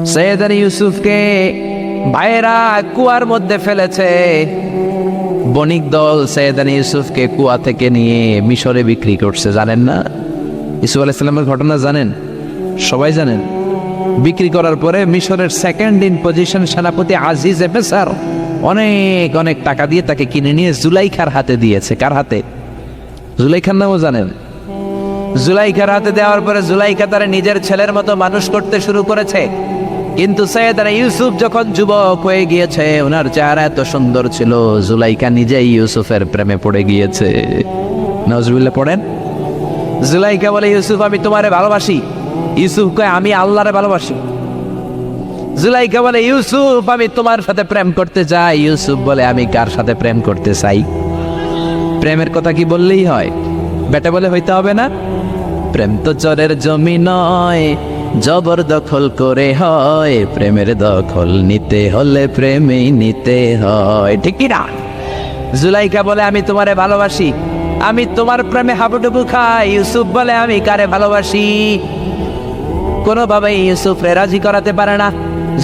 সৈয়দনা ইউসুফকে ভাইয়েরা কুয়ার মধ্যে ফেলেছে। বণিক দল সৈয়দনা ইউসুফকে কুয়া থেকে নিয়ে মিশরে বিক্রি করছে, জানেন না? ইউসুফ আলাইহিস সালামের ঘটনা জানেন? সবাই জানেন। বিক্রি করার পরে মিশরের সেকেন্ড ইন পজিশন সেনাপতি আজিজ মিসর অনেক অনেক টাকা দিয়ে তাকে কিনে নিয়ে জুলাইখার হাতে দিয়েছে। কার হাতে? জুলাইখার নামও জানেন? জুলাইখার হাতে দেওয়ার পরে জুলাইখা তারা নিজের ছেলের মতো মানুষ করতে শুরু করেছে। কিন্তু সৈয়দনা ইউসুফ যখন যুবক হয়ে গিয়েছে, ওনার চেহারা এত সুন্দর ছিল, জুলাইখা নিজেই ইউসুফের প্রেমে পড়ে গিয়েছে। নাউজুবিল্লাহ পড়েন। জুলাইখা বলে, ইউসুফ আমি তোমারে ভালোবাসি। ইউসুফ কয়, আমি আল্লাহরে ভালোবাসি। জুলাইখা বলে, ইউসুফ আমি তোমার সাথে প্রেম করতে চাই। ইউসুফ বলে, আমি কার সাথে প্রেম করতে চাই? প্রেমের কথা কি বললেই হয়? বেটা বলে হইতে হবে না? প্রেম তো চরের জমি নয়, জবরদখল করে হয়। প্রেমের দখল নিতে হলে প্রেমেই নিতে হয়, ঠিক কি না? জুলাইখা বলে, আমি তোমারে ভালোবাসি, আমি তোমার প্রেমে হাবুডুবু খাই। ইউসুফ বলে, আমি কারে ভালোবাসি? কোনোভাবেই ইউসুফরে রাজি করাতে পারে না।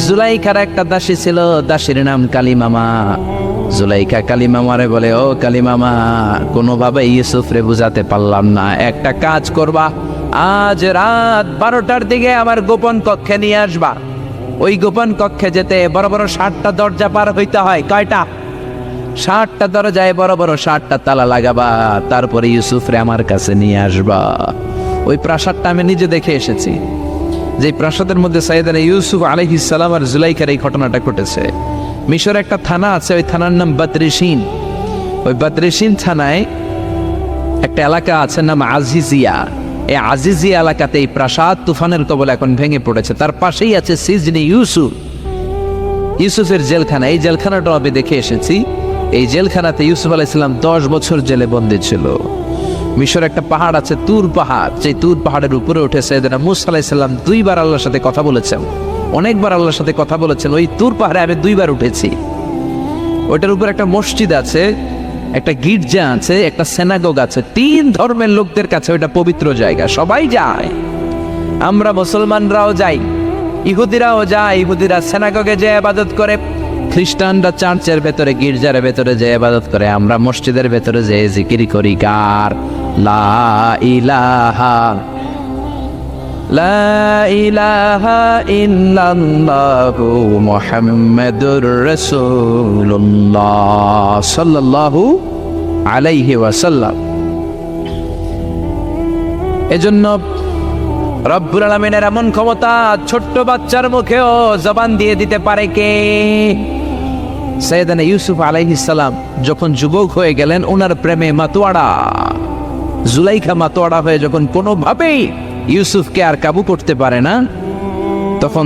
জুলাইখার একটা দাসী ছিল, দাসীর নাম কালিমামা। জুলাইখা কালিমামারে বলে, ও কালিমামা, কোনোভাবে ইউসুফরে বুঝাতে পারলাম না, একটা কাজ করবা, আজ রাত 12টার দিকে আমার গোপন কক্ষে নিয়ে আসবা। ওই গোপন কক্ষে যেতে বড় বড় 60টা দরজা পার হইতে হয়। কয়টা? 60টা দরজায় বড় বড় 60টা তালা লাগাবা, তারপরে ইউসুফরে আমার কাছে নিয়ে আসবা। ওই প্রাসাদটা আমি নিজে দেখে এসেছি, যে প্রাসাদের মধ্যে সৈয়দনা ইউসুফ আলাইহিস সালাম আর জুলাইখার এই ঘটনাটা ঘটেছে। মিশরে একটা থানা আছে, ওই থানার নাম বাতরিশিন। ওই বাতরিশিন থানায় একটা এলাকা আছে নাম আজিজিয়া। এই আজিজিয়া এলাকাতে এই প্রাসাদ তুফানের কবলে এখন ভেঙে পড়েছে। তার পাশেই আছে সিজনি ইউসুফ, ইউসুফের জেলখানা। এই জেলখানাটা আমি দেখে এসেছি। এই জেলখানাতে ইউসুফ আলাইহিস সালাম 10 বছর জেলে বন্দী ছিল। মিশর একটা পাহাড় আছে, তুর পাহাড়। যে তুর পাহাড়ের উপরে উঠে সৈয়দনা মূসা আলাইহিস সালাম 2বার আল্লাহর সাথে কথা বলেছেন, অনেকবার আল্লাহর সাথে কথা বলেছেন। ওই তুর পাহাড়ে আমি 2বার উঠেছি। ওইটার উপর একটা মসজিদ আছে, একটা গির্জা আছে, একটা সিনাগোগ আছে। 3 ধর্মের লোকদের কাছে ওইটা পবিত্র জায়গা, সবাই যায়। আমরা মুসলমানরাও যাই, ইহুদিরাও যায়। ইহুদিরা সিনাগোগে যে ইবাদত করে, খ্রিস্টানরা চার্চের ভেতরে, গির্জার ভেতরে যে ইবাদত করে, আমরা মসজিদের ভেতরে যে জিকির করি। কার? লা ইলাহা লা ইলাহা ইল্লাল্লাহু মুহাম্মাদুর রাসূলুল্লাহ সাল্লাল্লাহু আলাইহি ওয়াসাল্লাম। এজন্য রব্বুল আলামিনের এমন ক্ষমতা, ছোট্ট বাচ্চার মুখেও জবান দিয়ে দিতে পারে কে? সৈয়দনা ইউসুফ আলাইহিস সালাম যখন যুবক হয়ে গেলেন, ওনার প্রেমে মাতোয়ারা। জুলাইখা মাতোয়ারা হয়ে যখন কোনোভাবেই ইউসুফকে আর কাবু করতে পারে না, তখন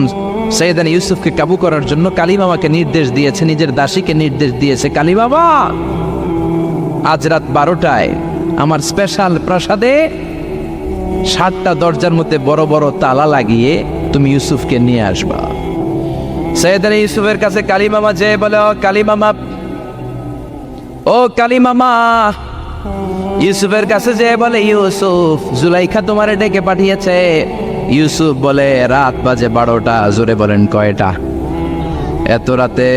সৈয়দনা ইউসুফকে কাবু করার জন্য কালিমামাকে নির্দেশ দিয়েছে, নিজের দাসীকে নির্দেশ দিয়েছে, কালিমামা আজ রাত 12টায় আমার স্পেশাল প্রাসাদে 7টা দরজার মধ্যে বড় বড় তালা লাগিয়ে তুমি ইউসুফকে নিয়ে আসবা। সৈয়দনা ইউসুফের কাছে কালিমামা যে বলে, ও কালিমামা, ও কালিমামা। ইউসুফের কাছে যে বলে, ইউসুফ, জুলাইখা তোমারে ডেকে পাঠিয়েছে। ইউসুফ বলে, রাত বাজে 12টা। জোরে বলেন, কয়টা? এত রাতে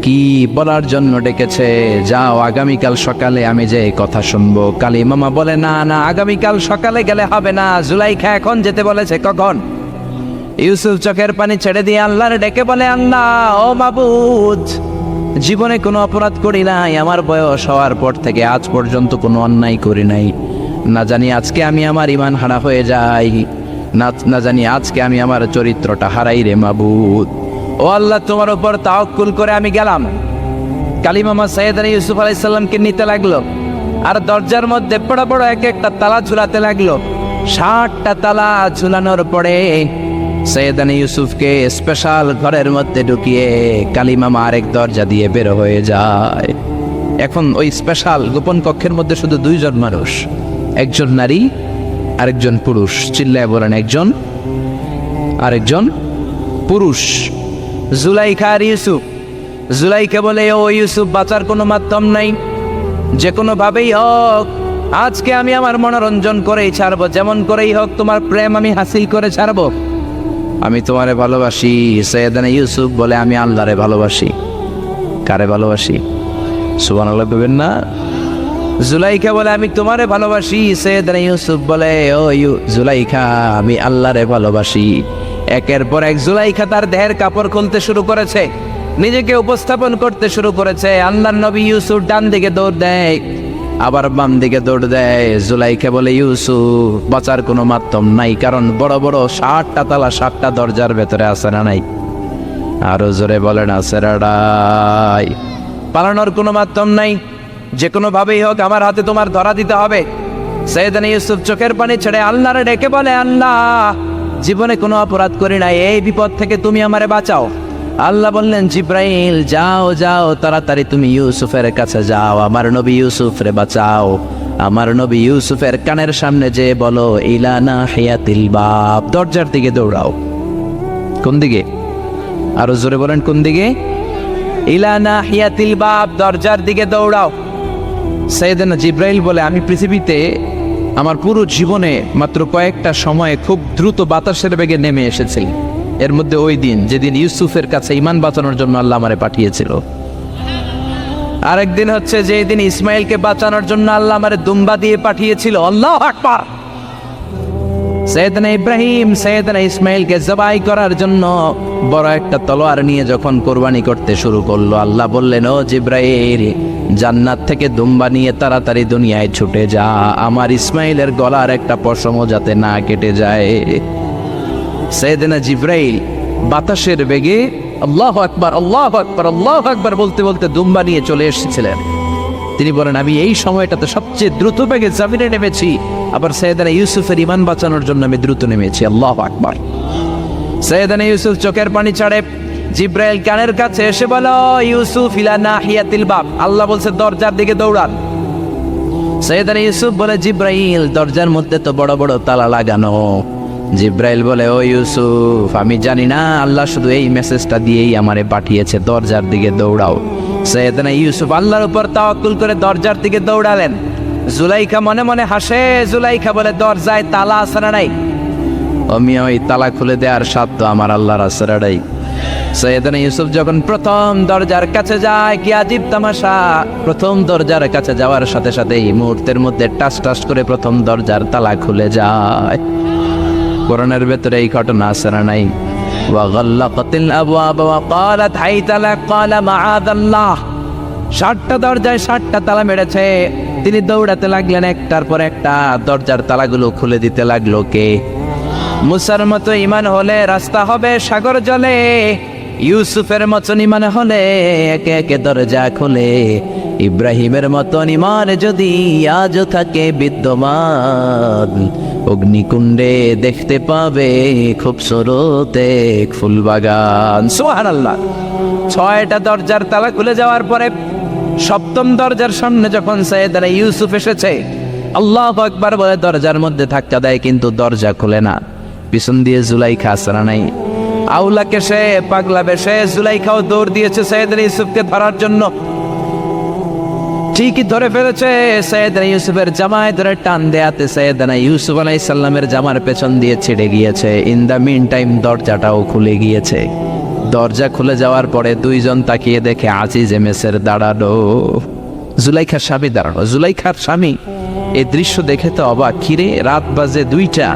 কি বলার জন্য ডেকেছে? যাও, আগামীকাল সকালে আমি যে কথা শুনবো। কালিমামা বলে, না না, আগামীকাল সকালে গেলে হবে না, জুলাইখা এখন যেতে বলেছে। কখন? ইউসুফ চোখের পানি ছেড়ে দিয়ে আল্লাহর ডেকে বলে, আল্লাহ, ও মাবুদ, জীবনে কোনো অপরাধ করি নাই, আমার বয়স হওয়ার পর থেকে আজ পর্যন্ত কোনো অন্যায় করি নাই। না জানি আজকে আমি আমার ঈমান হারা হয়ে যাই, না জানি আজকে আমি আমার চরিত্রটা হারাই রে মাবুদ। ও আল্লাহ, তোমার উপর তাওয়াক্কুল করে আমি গেলাম। কালিমামা সৈয়দনা ইউসুফ আলাইহিস সালামকে নিতে লাগলো, আর দরজার মধ্যে বড় বড় এক একটা তালা ঝুলাতে লাগলো। 60টা তালা ঝুলানোর পরে সৈয়দনা ইউসুফকে স্পেশাল ঘরের মধ্যে ঢুকিয়ে কালিমামা আরেক দরজা দিয়ে বের হয়ে যায়। এখন ওই স্পেশাল গোপন কক্ষের মধ্যে শুধু 2 জন মানুষ, একজন নারী আরেকজন পুরুষ। চিল্লায় বলেন, একজন আরেকজন পুরুষ। জুলাইখা আর ইউসুফ। জুলাইখা বলে, ও ইউসুফ, বাঁচার কোনো মাধ্যম নাই, যে কোনো ভাবেই হোক আজকে আমি আমার মনোরঞ্জন করেই ছাড়বো, যেমন করেই হোক তোমার প্রেম আমি হাসিল করে ছাড়বো। আমি তোমারে ভালোবাসি। সৈয়দনা ইউসুফ বলে আমি আল্লাহরে ভালোবাসি। কারে ভালোবাসি? সুবহানাল্লাহ বলবেন না? জুলাইখা বলে আমি তোমারে ভালোবাসি। সৈয়দনা ইউসুফ বলে ও জুলাইখা আমি আল্লাহরে ভালোবাসি। একের পর এক জুলাইখা তার দেহের কাপড় খুলতে শুরু করেছে, নিজেকে উপস্থাপন করতে শুরু করেছে। আল্লাহর নবী ইউসুফ ডান দিকে দৌড় দেয়, আবার বাম দিকে দৌড় দেয়। জুলাইখা বলে ইউসুফ বাঁচার কোনো মাধ্যম নাই, কারণ বড় বড় 60টা তালা 60টা দরজার ভেতরে আছে না নাই? আরো জোরে বলেন আছে রাডাই। পালানোর কোনো মাধ্যম নাই, যে কোনো ভাবেই হোক আমার হাতে তোমার ধরা দিতে হবে। সৈয়দনা ইউসুফ চোখের পানি ছেড়ে আল্লাহরে ডেকে বলে আল্লাহ জীবনে কোনো অপরাধ করি নাই, এই বিপদ থেকে তুমি আমারে বাঁচাও। আল্লাহ বললেন জিব্রাইল যাও যাও তাড়াতাড়ি তুমি ইউসুফের কাছে যাও, আমার নবী ইউসুফরে বাঁচাও। আমার নবী ইউসুফের কানের সামনে যে বলো ইলানা হিয়াতিল বাব, দরজার দিকে দৌড়াও। কোন দিকে? আরো জোরে বলেন কোন দিকে? ইলানা হিয়াতিল বাব, দরজার দিকে দৌড়াও। সাইয়েদনা জিব্রাইল বলে আমি পৃথিবীতে আমার পুরো জীবনে মাত্র কয়েকটা সময়ে খুব দ্রুত বাতাসের বেগে নেমে এসেছি, এর মধ্যে ওই দিন যেদিন ইউসুফের কাছে ঈমান বাঁচানোর জন্য আল্লাহ আমারে পাঠিয়েছিল। আরেকদিন হচ্ছে যে দিন ইসমাইলকে বাঁচানোর জন্য আল্লাহ আমারে দুম্বা দিয়ে পাঠিয়েছিল। আল্লাহু আকবার। সৈয়দনা ইব্রাহিম সৈয়দনা ইসমাইলকে জবাই করার জন্য বড় একটা তলোয়ার নিয়ে যখন কোরবানি করতে শুরু করলো, আল্লাহ বললেন ও জিব্রাইল জান্নাত থেকে দুম্বা নিয়ে তাড়াতাড়ি দুনিয়ায় ছুটে যা, আমার ইসমাইলের গলার একটা পশমও যাতে না কেটে যায়। সৈয়দনা জিব্রাইল বাতাসের বেগে আল্লাহু আকবার আল্লাহু আকবার আল্লাহু আকবার বলতে বলতে দুম্বা নিয়ে চলে এসেছিলেন। তিনি বলেন আমি এই সময়টাতে সবচেয়ে দ্রুত বেগে জমিনে নেমেছি, আবার সৈয়দনা ইউসুফের ঈমান বাঁচানোর জন্য আমি দ্রুত নেমেছি। আল্লাহু আকবার। সৈয়দনা ইউসুফ চোখের পানি ছাড়ে জিব্রাইল কানের কাছে এসে বলো ইউসুফ ইলা নাহিয়াতিল বাব, আল্লাহ বলছে দরজার দিকে দৌড়ান। সৈয়দনা ইউসুফ বলে জিব্রাইল দরজার মধ্যে তো বড় বড় তালা লাগানো। জিব্রাইল বলে ও ইউসুফ আমি জানি না, আল্লাহ শুধু এই মেসেজটা দিয়েই আমারে পাঠিয়েছে, দরজার দিকে দৌড়াও। সৈয়দনা ইউসুফ আল্লাহর উপর তাওয়াক্কুল করে দরজার দিকে দৌড়ালেন। জুলাইখা মনে মনে হাসে। জুলাইখা বলে দরজায় তালা আছে না নাই? আমি ওই তালা খুলে দেওয়ার সাধ্য আমার আল্লাহর আছে না নাই? সৈয়দনা ইউসুফ যখন প্রথম দরজার কাছে যায়, কি আজীব তামাশা, প্রথম দরজার কাছে যাওয়ার সাথে সাথে এই মুহূর্তের মধ্যে টাস টাস করে প্রথম দরজার তালা খুলে যায়। কোরআনের ভেতরে এই ঘটনা আছে না নাই? ওয়াগাল্লাকাতিল আবওয়াব ওয়া ক্বালাত হাইতা লাক ক্বালা মাআযাল্লাহ। 60টা দরজায় 60টা তালা মেরেছে। তিনি দৌড়াতে লাগলেন, একটার পর একটা দরজার তালাগুলো খুলে দিতে লাগলো কে? মুসার মতো ঈমান হলে রাস্তা হবে সাগর জলে, ইউসুফের মতন ঈমান হলে একে একে দরজা খোলে। ইব্রাহিমের মতন ঈমান যদি আজও থাকে বিদ্যমান, অগ্নিকুণ্ডে দেখতে পাবে খুবসুরত এক ফুলবাগান। সুবহানাল্লাহ। 6টা দরজার তালা খুলে যাওয়ার পরে 7ম দরজার সামনে যখন সৈয়দনা ইউসুফ এসেছে, আল্লাহু আকবার বলে দরজার মধ্যে ধাক্কা দেয়, কিন্তু দরজা খুলে না। পিছন দিয়ে জুলাইখা আসরা নাই, আউলাকে সে পাগলা বেশে জুলাইখাও দৌড় দিয়েছে সৈয়দনা ইউসুফকে ধরার জন্য। ঠিকই ধরে ফেলেছে। সৈয়দনা ইউসুফের জামায় ধরে টান দেয়াতে সৈয়দনা ইউসুফ আলাইহিস সালামের জামার পেছন দিয়ে ছিঁড়ে গিয়েছে। ইন দ্য মিন টাইম দরজাটাও খুলে গিয়েছে। দরজা খুলে যাওয়ার পরে দুইজন তাকিয়ে দেখে আজিজে মেসের দাঁড়ানো, জুলাইখার স্বামী দাঁড়ানো। জুলাইখার স্বামী এই দৃশ্য দেখে তো অবাক, কিরে রাত বাজে 2টা,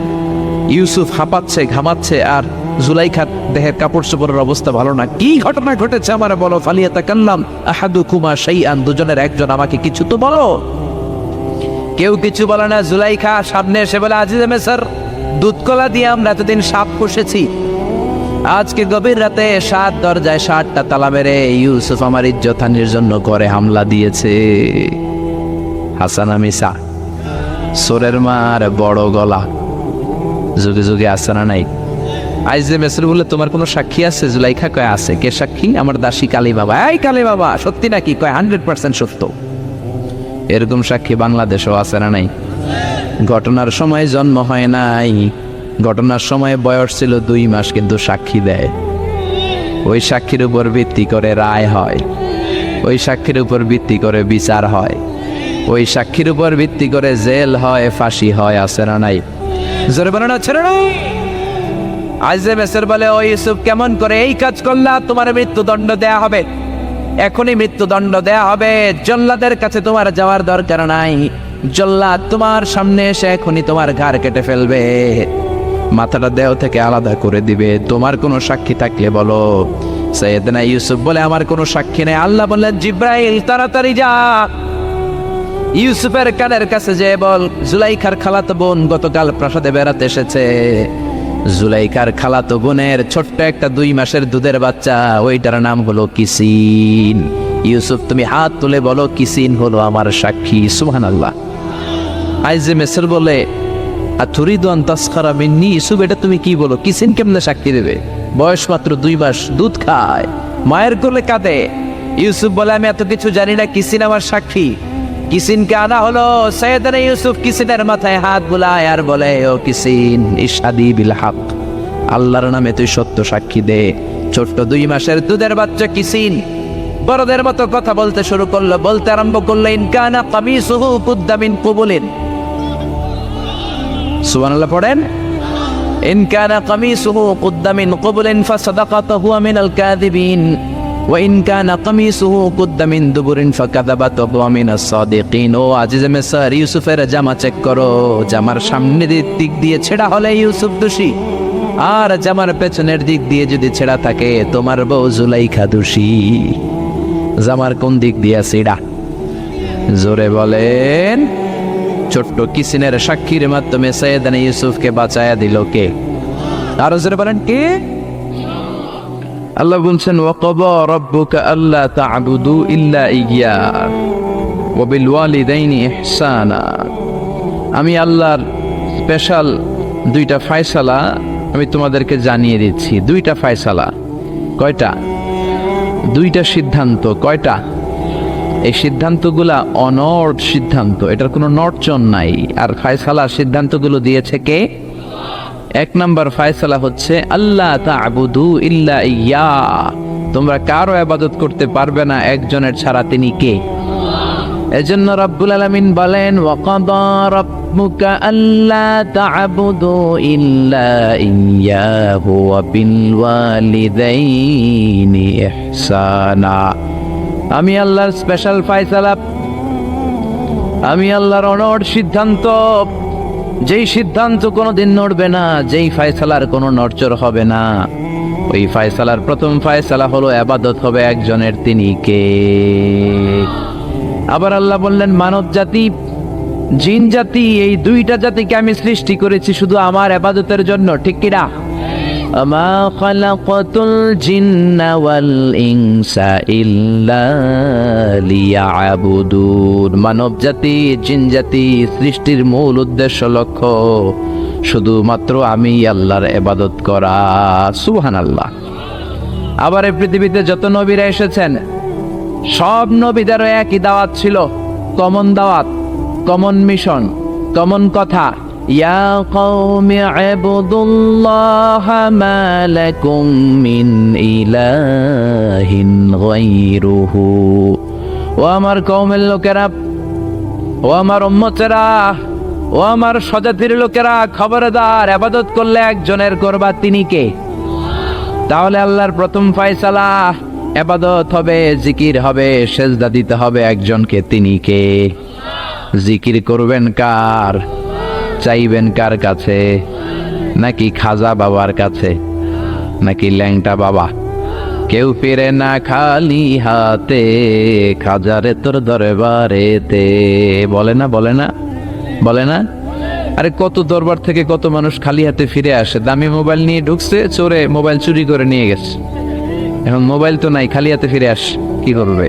ইউসুফ হাঁপাচ্ছে ঘামাচ্ছে আর জুলাইখার দেহের কাপড় চোপড়ের অবস্থা ভালো না। কি ঘটনা ঘটেছে আমারে বলো। ফালিয়াতাকাল্লাম আহাদুকুমা শাইআন, দুজনের একজন আমাকে কিছু তো বলো। কেউ কিছু বলে না। জুলাইখা সামনে এসে বলে আজিজে মেসর, দুধকলা দিয়ে আমরা এতদিন সাপ পুষেছি, আজকে গভীর রাতে 7 দরজায় 60টা তালা মেরে ইউসুফ আমার ইজ্জতহানির জন্য করে হামলা দিয়েছে। হাসানা মিসা সোরের মার বড় গলা, যুগে যুগে আছে না নাই? আইজে মেসর বলে তোমার কোনো সাক্ষী আছে? জুলাইখা কয় আছে। কে সাক্ষী? আমার দাসী কালী বাবা। এই কালী বাবা সত্যি নাকি? কয় 100% সত্য। এরকম সাক্ষী বাংলাদেশেও আছে না নাই? ঘটনার সময় জন্ম হয় নাই, ঘটনার সময় বয়স ছিল 2 মাস, কিন্তু সাক্ষী দেয়। ওই সাক্ষীর উপর ভিত্তি করে রায় হয়, ওই সাক্ষীর উপর ভিত্তি করে বিচার হয়, ওই সাক্ষীর উপর ভিত্তি করে জেল হয়, ফাঁসি হয়। আছে না নাই? জোরে বলেন আছে না নাই? আজিজে মিসর বলে, ও ইউসুফ, কেমন করে এই কাজ করলা? তোমার মৃত্যুদণ্ড দেয়া হবে, এখনই মৃত্যুদণ্ড দেয়া হবে। জল্লাদের কাছে তোমার যাওয়ার দরকার নাই, জল্লাদ তোমার সামনে এসে এখনই তোমার ঘাড় কেটে ফেলবে, মাথাটা দেহ থেকে আলাদা করে দিবে। তোমার কোনো সাক্ষী থাকলে বলো। সাইয়েদনা ইউসুফ বলে, আমার কোনো সাক্ষী নেই। আল্লাহ বললেন, জিব্রাইল তাড়াতাড়ি যা, ইউসুফের কানের কাছে যে বল, জুলাইখার খালাতো বোন গতকাল প্রাসাদে বেড়াতে এসেছে। জুলাইখার খালাতো বোনের ছোট্ট একটা 2 মাসের দুধের বাচ্চা, ওইটার নাম হলো কিসিন। ইউসুফ, তুমি হাত তুলে বলো, কিসিন হলো আমার সাক্ষী। সুবহানাল্লাহ। আইজে মিসর বলে, আতুরিদু আন তাসখারা মিন্নি? ইউসুফ, এটা তুমি কি বলো? কিসিন কেমনে সাক্ষী দেবে? বয়স মাত্র 2 মাস, দুধ খায়, মায়ের কোলে কাঁদে। ইউসুফ বলে, আমি এত কিছু জানি না, কিসিন আমার সাক্ষী। কিসিনকে আনা হলো। সাইয়েদনা ইউসুফ কিসিনের মাথায় হাত বুলায় আর বলে, ও কিসিন, ইশহাদি বিল হক, আল্লাহর নামে তুই সত্য সাক্ষী দে। ছোট্ট 2 মাসের দুধের বাচ্চা কিসিন বড়দের মতো কথা বলতে শুরু করলো, বলতে আরম্ভ করলো, ইন কানা কামিসুহু কুদ্দা মিন কুবুলিন। সুবহানাল্লাহ পড়েন। ইন কানা কামিসুহু কুদ্দা মিন কুবুলিন ফাসাদাকাতা হুয়া মিনাল কাযিবিন ওয়া ইন কানা কামিসুহু কুদ্দা মিন দুবুরিন ফাকাযাবাত হুয়া মিনাস সাদিকিন। ও আজিজে মিসর, ইউসুফের জামা চেক করো, জামার সামনের দিক দিয়ে ছেঁড়া হলে ইউসুফ দোষী, আর জামার পেছনের দিক দিয়ে যদি ছেঁড়া থাকে তোমার বউ জুলাইখা দোষী। জামার কোন দিক দিয়ে ছেঁড়া? জোরে বলেন। ছোট্ট কিসিনের সাক্ষীর মাধ্যমে সাইয়েদনা ইউসুফকে বাঁচায়া দিল কে? আরো জোরে বলেন, কে? আল্লাহ বলছেন, ওয়াকাদা রাব্বুকা আল্লা তা'বুদু ইল্লা ইয়্যাহু ওয়া বিল ওয়ালিদাইনি ইহসানা। আমি আল্লাহর স্পেশাল 2টা ফয়সালা আমি তোমাদেরকে জানিয়ে দিচ্ছি। 2টা ফয়সালা। কয়টা? 2টা সিদ্ধান্ত। কয়টা? এই সিদ্ধান্তগুলা অনড় সিদ্ধান্ত, এটার কোনো নড়চড় নাই। আর ফয়সালা সিদ্ধান্তগুলো দিয়েছে কে? 1 নাম্বার ফয়সালা হচ্ছে, আল্লাহ তা'বুদু ইল্লা ইয়্যাহু, তোমরা কারো ইবাদত করতে পারবে না একজনের ছাড়া, তিনি কে? এজন্য রব্বুল আলামিন বলেন, ওয়াকাদা রাব্বুকা আল্লা তা'বুদু ইল্লা ইয়্যাহু ওয়া বিল ওয়ালিদাইনি ইহসানা। আমি আল্লাহর স্পেশাল ফয়সালা, আমি আল্লাহর অনড় সিদ্ধান্ত, যেই সিদ্ধান্ত কোনোদিন নড়বে না, যেই ফয়সালার কোনো নড়চড় হবে না, ওই ফয়সালার প্রথম ফয়সালা হলো ইবাদত হবে একজনের, তিনি কে? আবার আল্লাহ বললেন, মানব জাতি, জিন জাতি, এই 2টা জাতিকে আমি সৃষ্টি করেছি শুধু আমার ইবাদতের জন্য, ঠিক কি না? আমা খালাকাতুল জিন্না ওয়াল ইনসা ইল্লা লিয়াবুদুন। মানব জাতি, জিন জাতি সৃষ্টির মূল উদ্দেশ্য, লক্ষ্য শুধুমাত্র আমি আল্লাহর ইবাদত করা। সুবহানাল্লাহ। আবার এই পৃথিবীতে যত নবীরা এসেছেন, সব নবীদেরও একই দাওয়াত ছিল, কমন দাওয়াত, কমন মিশন, কমন কথা, ইয়া কওমি ইবুদুল্লাহা মা লাকুম মিন ইলাহিন গায়রুহু। ও আমার কওমের লোকেরা, ও আমার উম্মতেরা, ও আমার স্বজাতির লোকেরা, খবরদার, ইবাদত করলে একজনের করবা, তিনি কে? তাহলে আল্লাহর প্রথম ফয়সালা, ইবাদত হবে, জিকির হবে, সেজদা দিতে হবে একজনকে, তিনি কে? জিকির করবেন কার? চাইবেন কার কাছে? নাকি খাজা বাবার কাছে, নাকি ল্যাংটা বাবা? কেউ ফিরে না খালি হাতে, খাজারে তোর দরবারেতে। বলে না, বলে না, বলে না? আরে কত দরবার থেকে কত মানুষ খালি হাতে ফিরে আসে। দামি মোবাইল নিয়ে ঢুকছে, চোরে মোবাইল চুরি করে নিয়ে গেছে, এখন মোবাইল তো নাই, খালি হাতে ফিরে আস, কি করবে?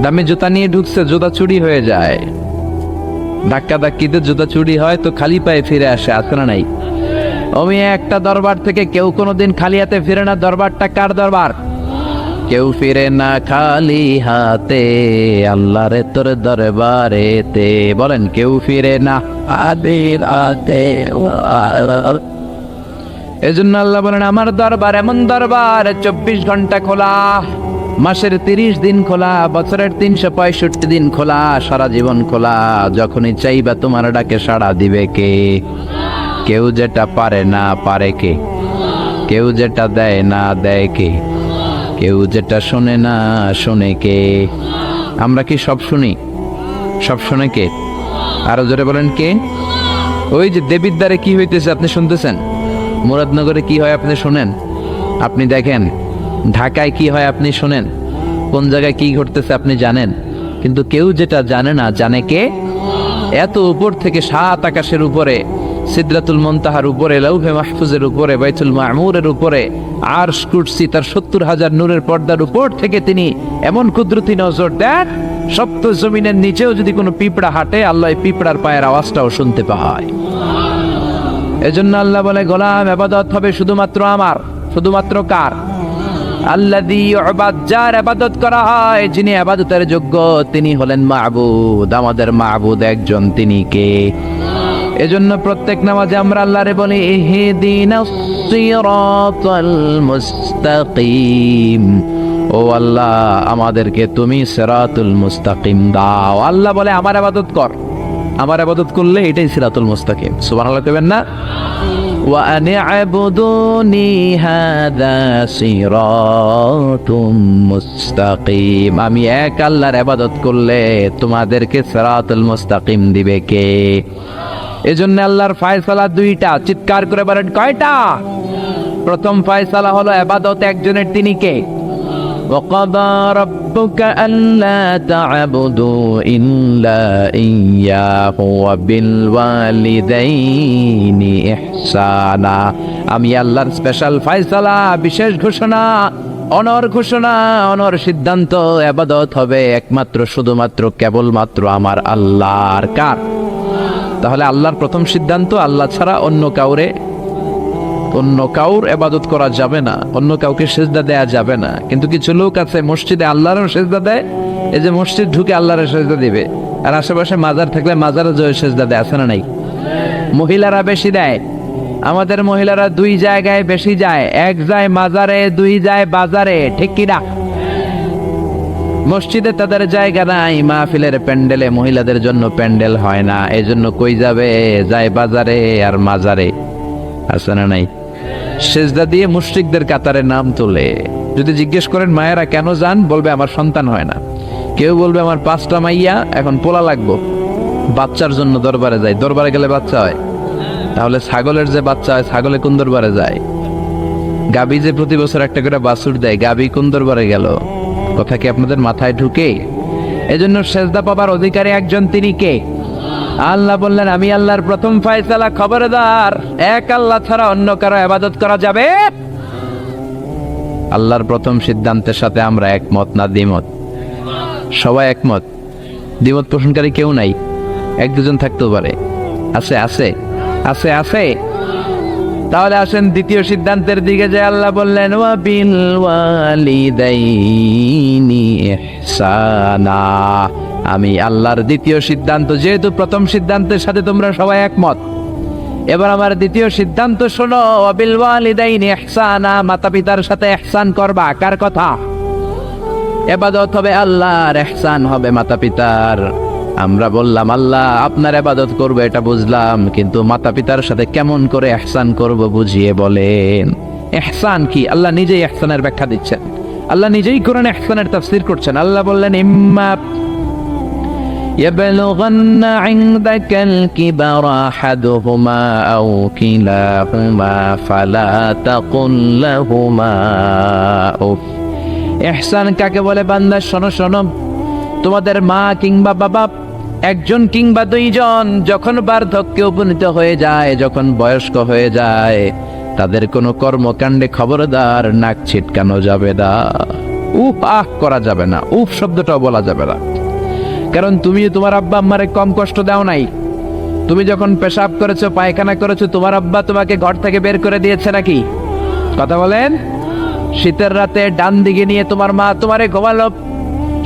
দামি জুতা নিয়ে ঢুকছে, জুতা চুরি হয়ে যায়, ধাক্কা ধাক্কিতে জুতা চুরি হয়, তো খালি পায়ে ফিরে আসে, আছে না নাই? আমি একটা দরবার থেকে কেউ কোনোদিন খালি হাতে ফিরে না। দরবারটা কার দরবার? কেউ ফিরে না খালি হাতে, আল্লাহরে তোর দরবারেতে। বলেন, কেউ ফিরে না খালি হাতে। এজন্য আল্লাহ বলেন, আমার দরবার এমন দরবার 24 ঘন্টা খোলা, মাসের 30 দিন খোলা, বছরের 365 দিন খোলা, সারা জীবন খোলা। যখনই চাইবা তোমার ডাকে সাড়া দিবে কে? কেউ যেটা পারে না, পারে কে? কেউ যেটা দেয় না দেয় কে? কেউ যেটা শোনে না শোনে কে? আমরা কি সব শুনি? সব শোনে কে? আরো জোরে বলেন কে? ওই যে দেবিদ্বারে কি হইতেছে আপনি শুনতেছেন, মুরাদনগরে কি হয় আপনি শোনেন, আপনি দেখেন ঢাকায় কি হয় আপনি শোনেন, কোন জায়গায় কি ঘটতেছে আপনি জানেন, কিন্তু কেউ যেটা জানে না জানে কে? এত উপর থেকে 7 আকাশের উপরে, সিদরাতুল মুনতাহার উপরে, লাউহে মাহফুজের উপরে, বাইতুল মামুরের উপরে, আরশ কুরসি তার 70,000 নূরের পর্দার উপর থেকে তিনি এমন কুদরতি নজর দেন, সপ্ত জমিনের নিচেও যদি কোনো পিঁপড়া হাঁটে আল্লাহ এই পিঁপড়ার পায়ের আওয়াজটাও শুনতে পায়। এজন্য আল্লাহ বলে, গোলাম ইবাদত হবে শুধুমাত্র আমার। শুধুমাত্র কার? আল্লাযী ইউবাদ, যার ইবাদত করা হয়, যিনি ইবাদতের যোগ্য তিনি হলেন মাবুদ। আমাদের মাবুদ একজন, তিনি কে? এজন্য প্রত্যেক নামাজে আমরা আল্লাহরে বলি ইহদিনাস সিরাতাল মুস্তাকিম, ও আল্লাহ আমাদেরকে তুমি সিরাতুল মুস্তাকিম দাও। আল্লাহ বলে আমার ইবাদত কর, আমার ইবাদত করলে এটাই সিরাতুল মুস্তাকিম। সুবহানাল্লাহ কইবেন না? ওয়া আনি'বুদুনি হাযা সিরাতুম মুস্তাকিম, আমি এক আল্লাহর ইবাদত করলে তোমাদেরকে সিরাতুল মুস্তাকিম দিবে কে? এজন্য আল্লাহর ফয়সালা দুইটা, চিৎকার করে বলেন কয়টা? প্রথম ফয়সালা হলো ইবাদত একজনের, তিনি কে? وَقَضَى رَبُّكَ أَلَّا تَعْبُدُوا إِلَّا إِيَّاهُ وَبِالْوَالِدَيْنِ إِحْسَانًا, আমি আল্লাহর স্পেশাল ফয়সালা, বিশেষ ঘোষণা, অনর ঘোষণা, অনর সিদ্ধান্ত, ইবাদত হবে একমাত্র শুধুমাত্র কেবলমাত্র আমার আল্লাহর। কার? তাহলে আল্লাহর প্রথম সিদ্ধান্ত, আল্লাহ ছাড়া অন্য কাউর ইবাদত করা যাবে না, অন্য কাউকে সেজদা দেয়া যাবে না। কিন্তু কিছু লোক আছে মসজিদে আল্লাহরও সেজদা দেয়, এই যে মসজিদ ঢুকে আল্লাহর সেজদা দিবে, আর আশেপাশে মাজার থাকলে মাজারে জয় সেজদা দেয়, আছে না নাই? মহিলারা বেশি দেয়, আমাদের মহিলারা 2 জায়গায় বেশি যায়, এক যায় মাজারে, 2 যায় বাজারে, ঠিক কিনা? মসজিদে তাদের জায়গা নাই, মাহফিলের প্যান্ডেলে মহিলাদের জন্য প্যান্ডেল হয় না, এজন্য কই যাবে? যায় বাজারে আর মাজারে, আছে না নাই? সেজদা দিয়ে মুশরিকদের কাতারে নাম তোলে। যদি জিজ্ঞেস করেন মায়েরা কেন যান, বলবে আমার সন্তান হয় না। কেউ বলবে আমার 5টা মাইয়া, এখন পোলা লাগবো, বাচ্চার জন্য দরবারে যায়। দরবারে গেলে বাচ্চা হয়, তাহলে ছাগলের যে বাচ্চা হয় ছাগলে কোন দরবারে যায়? গাবি যে প্রতি বছর একটা করে বাছুর দেয়, গাবি কোন দরবারে গেল? কথা কি আপনাদের মাথায় ঢুকে? এজন্য সেজদা পাবার অধিকারী একজন, তিনি কে? আল্লাহ বললেন আমি আল্লাহর প্রথম ফয়সালা, খবরদার এক আল্লাহ ছাড়া অন্য কারো ইবাদত করা যাবে। আল্লাহর প্রথম সিদ্ধান্তের সাথে আমরা একমত না দ্বিমত? সবাই একমত, দ্বিমত পোষণকারী কেউ নাই? 1-2 জন থাকতেও পারে, আছে আছে আছে আছে। তাহলে আসেন দ্বিতীয় সিদ্ধান্তের দিকে, যে আল্লাহ বললেন ওয়া বিল ওয়ালিদাইনি ইহসানা, আমি আল্লাহর দ্বিতীয় সিদ্ধান্ত, যেহেতু প্রথম সিদ্ধান্তের সাথে তোমরা সবাই একমত, এবার আমার দ্বিতীয় সিদ্ধান্ত শোনো। ওয়া বিল ওয়ালিদাইনি ইহসানা, মাতা পিতার সাথে ইহসান করবা। কার কথা? ইবাদত হবে আল্লাহর, ইহসান হবে মাতা পিতার। আমরা বললাম আল্লাহ আপনার ইবাদত করব এটা বুঝলাম, কিন্তু মাতা পিতার সাথে কেমন করে ইহসান করব বুঝিয়ে বলেন। ইহসান কি? আল্লাহ নিজেই ইহসানের ব্যাখ্যা দিচ্ছেন, আল্লাহ নিজেই কোরআনে ইহসানের তাফসীর করছেন। আল্লাহ বললেন ইম্মা يبلغن عندك الكبر أحدهما أو كلاهما فلا تقل لهما أف। ইহসান কাকে বলে? বান্দা শোনো শোনো, তোমাদের মা কিংবা বাবা, একজন কিংবা 2 জন যখন বার্ধক্যে উপনীত হয়ে যায়, যখন বয়স্ক হয়ে যায়, তাদের কোনো কর্মকাণ্ডে খবরদার নাক ছিটকানো যাবে না, উফ আহ করা যাবে না, উফ শব্দটাও বলা যাবে না। কারণ তুমি তোমার আব্বা আম্মারে কম কষ্ট দাও নাই। তুমি যখন পেশাব করেছো, পায়খানা করেছো, তোমার আব্বা তোমাকে ঘর থেকে বের করে দিয়েছে নাকি? কথা বলেন। শীতের রাতে ডান দিকে নিয়ে তোমার মা তোমারে ঘুমালো,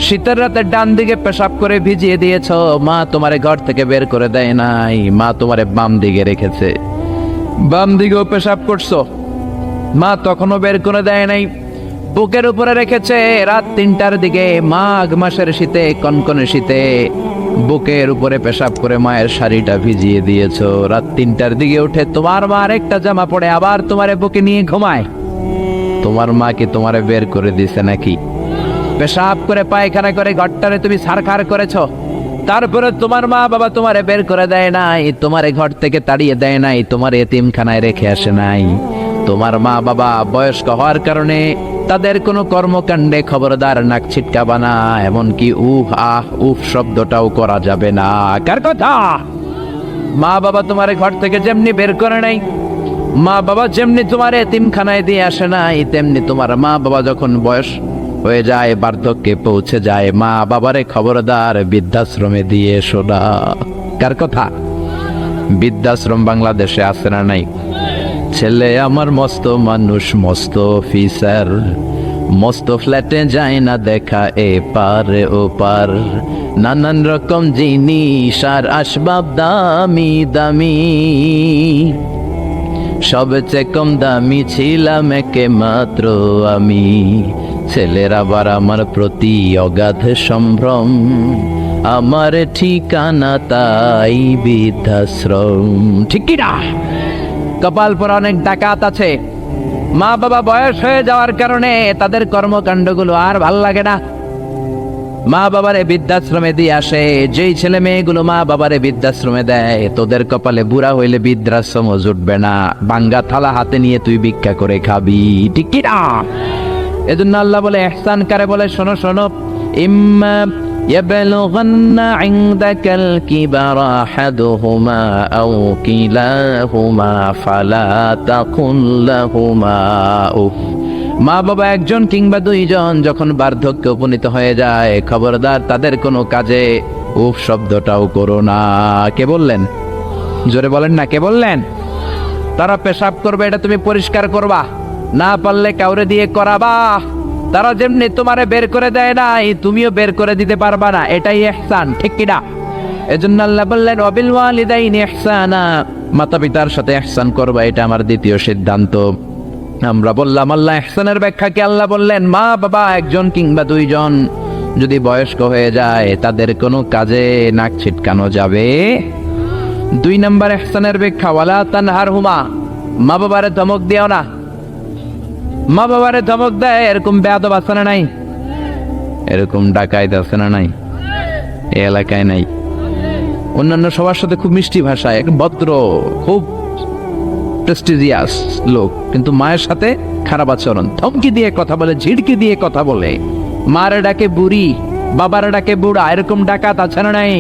শীতের রাতে ডান দিকে পেশাব করে ভিজিয়ে দিয়েছো, মা তোমারে ঘর থেকে বের করে দেয় নাই, মা তোমারে বাম দিকে রেখেছে। বাম দিকেও পেশাব করছো, মা তখনও বের করে দেয় নাই, বুকের উপরে রেখেছে। রাত 3টার দিকে, মাঘ মাসের শীতে, কনকনে শীতে, বুকের উপরে পেশাব করে মায়ের শাড়িটা ভিজিয়ে দিয়েছো। রাত 3টার দিকে উঠে তোমার মা আরেকটা জামা পরে আবার তোমারে বুকে নিয়ে ঘুমায়। তোমার মা কি তোমারে বের করে দিছে নাকি? পেশাব করে পায়খানা করে ঘরটারে তুমি ছারখার করেছো, তারপরে তোমার মা বাবা তোমারে বের করে দেয় নাই, তোমারে ঘর থেকে তাড়িয়ে দেয় নাই, তোমার এতিমখানায় রেখে আসে নাই। তোমার মা বাবা বয়স্ক হওয়ার কারণে তাদের কোনো কর্মকাণ্ডে খবরদার নাক ছিটকাবা না, এমনকি উফ আহ উফ শব্দটাও করা যাবে না। কার কথা? মা বাবা তোমারে ঘর থেকে যেমনি বের করে নাই, মা বাবা যেমনি তোমার এতিমখানায় দিয়ে আসে নাই, তেমনি তোমার মা বাবা যখন বয়স হয়ে যায়, বার্ধক্যে পৌঁছে যায়, মা বাবারে খবরদার বৃদ্ধাশ্রমে দিয়ে এসো না। কার কথা? বৃদ্ধাশ্রম বাংলাদেশে আছে না নাই? ছেলে আমার মস্ত মানুষ, মস্ত অফিসার, মস্ত ফ্ল্যাটে যায় না দেখা এ পার ও পার, নানান রকম জিনিস আর আসবাব দামি দামি, সবচেয়ে কম দামি ছিলাম একে মাত্র আমি। ছেলের আবার আমার প্রতি অগাধ সম্ভ্রম, আমার ঠিকানা তাই বৃদ্ধাশ্রম। ঠিক কি না? কপাল পর অনেক ডাকাত আছে, মা বাবা বয়স হয়ে যাওয়ার কারণে তাদের কর্মকাণ্ডগুলো আর ভাল লাগে না, মা বাবারে বৃদ্ধাশ্রমে দিয়ে আসে। যেই ছেলে মেয়েগুলো মা বাবারে বৃদ্ধাশ্রমে দেয়, তোদের কপালে বুড়া হইলে বৃদ্ধাশ্রম জুটবে না, বাঙ্গা থালা হাতে নিয়ে তুই ভিক্ষা করে খাবি। ঠিক কি না? এজন্য আল্লাহ বলে ইহসান কারে বলে, শোনো শোনো, ইম্মা ইয়াবলুগান্না ইনদাকাল কিবারা আহাদুহুমা আও কিলাহুমা ফালা তাকুল লাহুমা উফ। মা বাবা একজন কিংবা দুইজন যখন বার্ধক্যে উপনীত হয়ে যায়, খবরদার তাদের কোনো কাজে উফ শব্দটাও করো না। কে বললেন? জোরে বলেন না, কে বললেন? তারা পেশাব করবে, এটা তুমি পরিষ্কার করবা, না পারলে কাউরে দিয়ে করাবা। তারা যেমনি তোমারে বের করে দেয় নাই, তুমিও বের করে দিতে পারবা না, এটাই ইহসান। ঠিক কি না? এজন্য আল্লাহ বললেন ওয়াবিল ওয়ালিদাইনি ইহসানা, মাতা পিতার সাথে ইহসান করবা, এটা আমার দ্বিতীয় সিদ্ধান্ত। আমরা বললাম আল্লাহ ইহসানের ব্যাখ্যা কি? আল্লাহ বললেন মা বাবা একজন কিংবা দুইজন যদি বয়স্ক হয়ে যায়, তাদের কোনো কাজে নাক ছিটকানো যাবে। 2 নম্বর ইহসানের ব্যাখ্যা, ওয়ালা তানহারহুমা, মা বাবারে ধমক দিও না। মা বাবারে ধমক দেয় এরকম বেয়াদব আছে না নাই? এরকম ডাকাইত আছে না নাই? এই এলাকায় নাই? অন্যান্য সবার সাথে খুব মিষ্টি ভাষায়, ভদ্র, খুব প্রেস্টিজিয়াস লোক, কিন্তু মায়ের সাথে খারাপ আচরণ, ধমকি দিয়ে কথা বলে, ঝিড়কি দিয়ে কথা বলে, মারে ডাকে বুড়ি, বাবারে ডাকে বুড়া, এরকম ডাকাত আছে না নাই?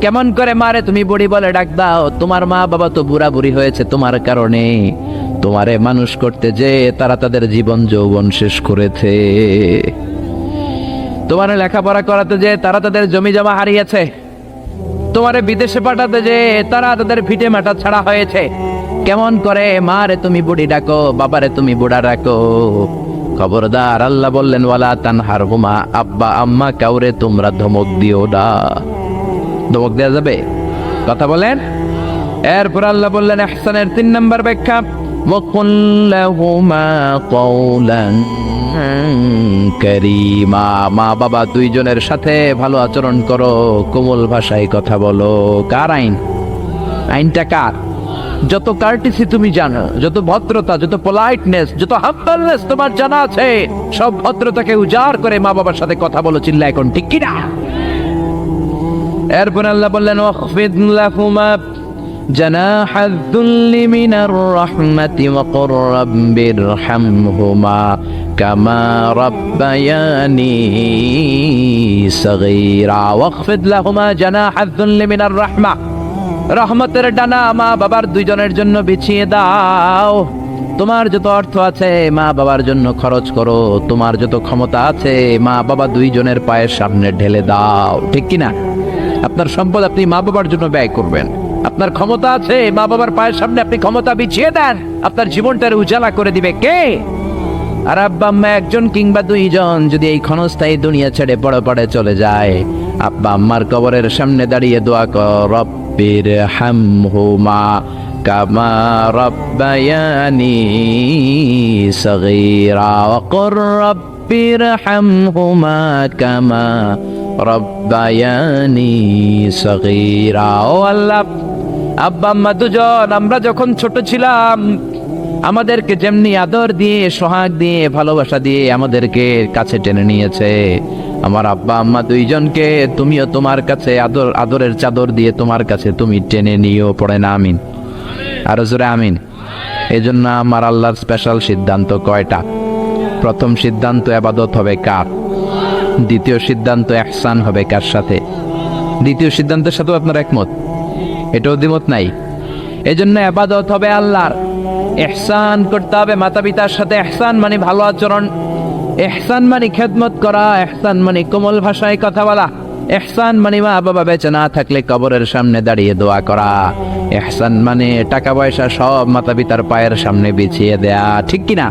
কেমন করে মারে তুমি বুড়ি বলে ডাক দাও? তোমার মা বাবা তো বুড়া বুড়ি হয়েছে তোমার কারণে, তোমারে মানুষ করতে যে তারা তাদের জীবন যৌবন শেষ করেছে, তোমারে লেখাপড়া করাতে যে তারা তাদের জমি জমা হারিয়েছে, তোমারে বিদেশে পাঠাতে যে তারা তাদের ভিটে মাটা ছাড়া হয়েছে। কেমন করে মারে তুমি বুড়ি ডাকো, বাবারে তুমি বুড়া ডাকো? খবরদার, আল্লাহ বললেন ওয়ালা তানহারহুমা, আব্বা আম্মা কাউরে তোমরা ধমক দিও না। ধমক দেওয়া যাবে? কথা বলেন। এরপর আল্লাহ বললেন ইহসানের 3 নম্বর ব্যাখ্যা, ওয়াকুল লাহুমা কওলান কারীমা, মা বাবা দুইজনের সাথে ভালো আচরণ করো, কোমল ভাষায় কথা বলো। কার আইন? আইনটা কার? যত কার্টিসি তুমি জানো, যত ভদ্রতা, যত পোলাইটনেস, যত হাম্বলনেস তোমার জানা আছে, সব ভদ্রতাকে উজাড় করে মা বাবার সাথে কথা বলো, চিল্লা এখন। ঠিক কি না? এরপর আল্লাহ বললেন ওয়াখফিদ লাহুমা জানাহায যুল্লি মিনার রাহমাতি ওয়া কুর রাব্বিরহামহুমা কামা রাব্বায়ানি সাগীরা। ওয়াখফিদ লাহুমা জানাহায যুল্লি মিনার রাহমা, রহমতের ডানা মা বাবার দুইজনের জন্য বিছিয়ে দাও। তোমার যত অর্থ আছে মা বাবার জন্য খরচ করো, তোমার যত ক্ষমতা আছে মা বাবা দুইজনের পায়ের সামনে ঢেলে দাও। ঠিক কিনা? আপনার সম্পদ আপনি মা বাবার জন্য ব্যয় করবেন, আপনার ক্ষমতা আছে মা বাবার পায়ের সামনে আপনি ক্ষমতা বিছিয়ে দেন, আপনার জীবনটার উজালা করে দিবে কে? আর আব্বা আম্মা একজন কিংবা দুইজন যদি এই ক্ষণস্থায়ী দুনিয়া ছেড়ে পড়ে চলে যায়, আব্বা আম্মার কবরের সামনে দাঁড়িয়ে দোয়া কর, রব্বিরহামহুমা কামা রাব্বায়ানি সাগীরা ওয়া কুর রব্বিরহামহুমা কামা রাব্বায়ানি সাগীরা। ও আল্লাহ, আব্বা আম্মা দুজন আমরা যখন ছোট ছিলাম আমাদেরকে যেমনি আদর দিয়ে, সোহাগ দিয়ে, ভালোবাসা দিয়ে আমাদেরকে কাছে টেনে নিয়েছে, আমার আব্বা আম্মা দুইজনকে তুমিও তোমার কাছে আদরের চাদর দিয়ে তোমার কাছে তুমি টেনে নিও। পড়ে না আমিন, আরো জোরে আমিন। এই জন্য আমার আল্লাহর স্পেশাল সিদ্ধান্ত কয়টা? প্রথম সিদ্ধান্ত ইবাদত হবে কার? দ্বিতীয় সিদ্ধান্ত ইহসান হবে কার সাথে? দ্বিতীয় সিদ্ধান্তের সাথে আপনার একমত? এটাও দ্বিমত নাই। এই জন্য ইবাদত হবে আল্লাহর, ইহসান করতে হবে মাতা পিতার সাথে। ইহসান মানে ভালো আচরণ, ইহসান মানে খেদমত করা, ইহসান মানে কোমল ভাষায় কথা বলা, ইহসান মানে মা বাবা বেঁচে না থাকলে কবরের সামনে দাঁড়িয়ে দোয়া করা, ইহসান মানে টাকা পয়সা সব মাতা পিতার পায়ের সামনে বিছিয়ে দেয়া। ঠিক কিনা?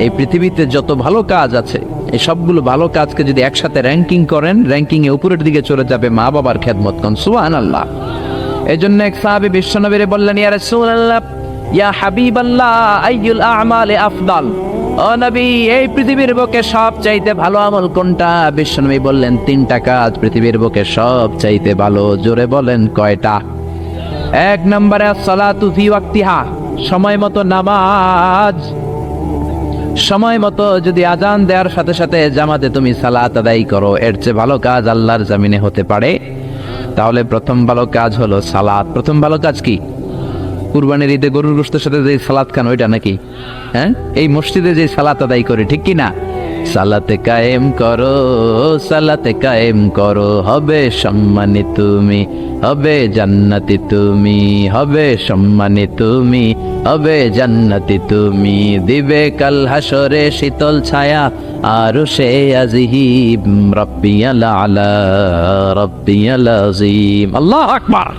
এই পৃথিবীতে যত ভালো কাজ আছে, এই সবগুলো ভালো কাজকে যদি একসাথে র্যাঙ্কিং করেন, র্যাঙ্কিং এ উপরের দিকে চলে যাবে মা বাবার খেদমত কোন। সুবহানাল্লাহ। এই জন্য এক সাহাবী বিশ্বনবীরে বললেন, ইয়া রাসূলুল্লাহ, ইয়া হাবিবাল্লাহ, আইয়ুল আ'মালি আফদাল। ও নবী, এই পৃথিবীর বুকে সব চাইতে ভালো আমল কোনটা? বিশ্বনবী বললেন, 3টা কাজ পৃথিবীর বুকে সব চাইতে ভালো। জোরে বলেন কয়টা? 1 নম্বরে সালাতু ফি ওয়াক্তিহা, সময় মতো নামাজ। সময় মতো যদি আজান দেওয়ার সাথে সাথে জামাতে তুমি সালাত আদায় করো, এর চেয়ে ভালো কাজ আল্লাহর জমিনে হতে পারে? তাহলে প্রথম ভালো কাজ হলো সালাত। প্রথম ভালো কাজ কি? কুরবানির ঈদে গরুর গোশতের সাথে যে সালাত খান ওইটা নাকি? হ্যাঁ, এই মসজিদে যে সালাত আদায় করে, ঠিক কি না? সালাতে কায়েম করো, সালাতে কায়েম করো, হবে সম্মানী তুমি, হবে জান্নাতি তুমি, হবে সম্মানী তুমি, হবে জান্নাতি তুমি, দিবে কাল হাসরে শীতল ছায়া আরশে আজিম, রাব্বিয়াল আলা, রাব্বিয়াল আযীম। আল্লাহু আকবার।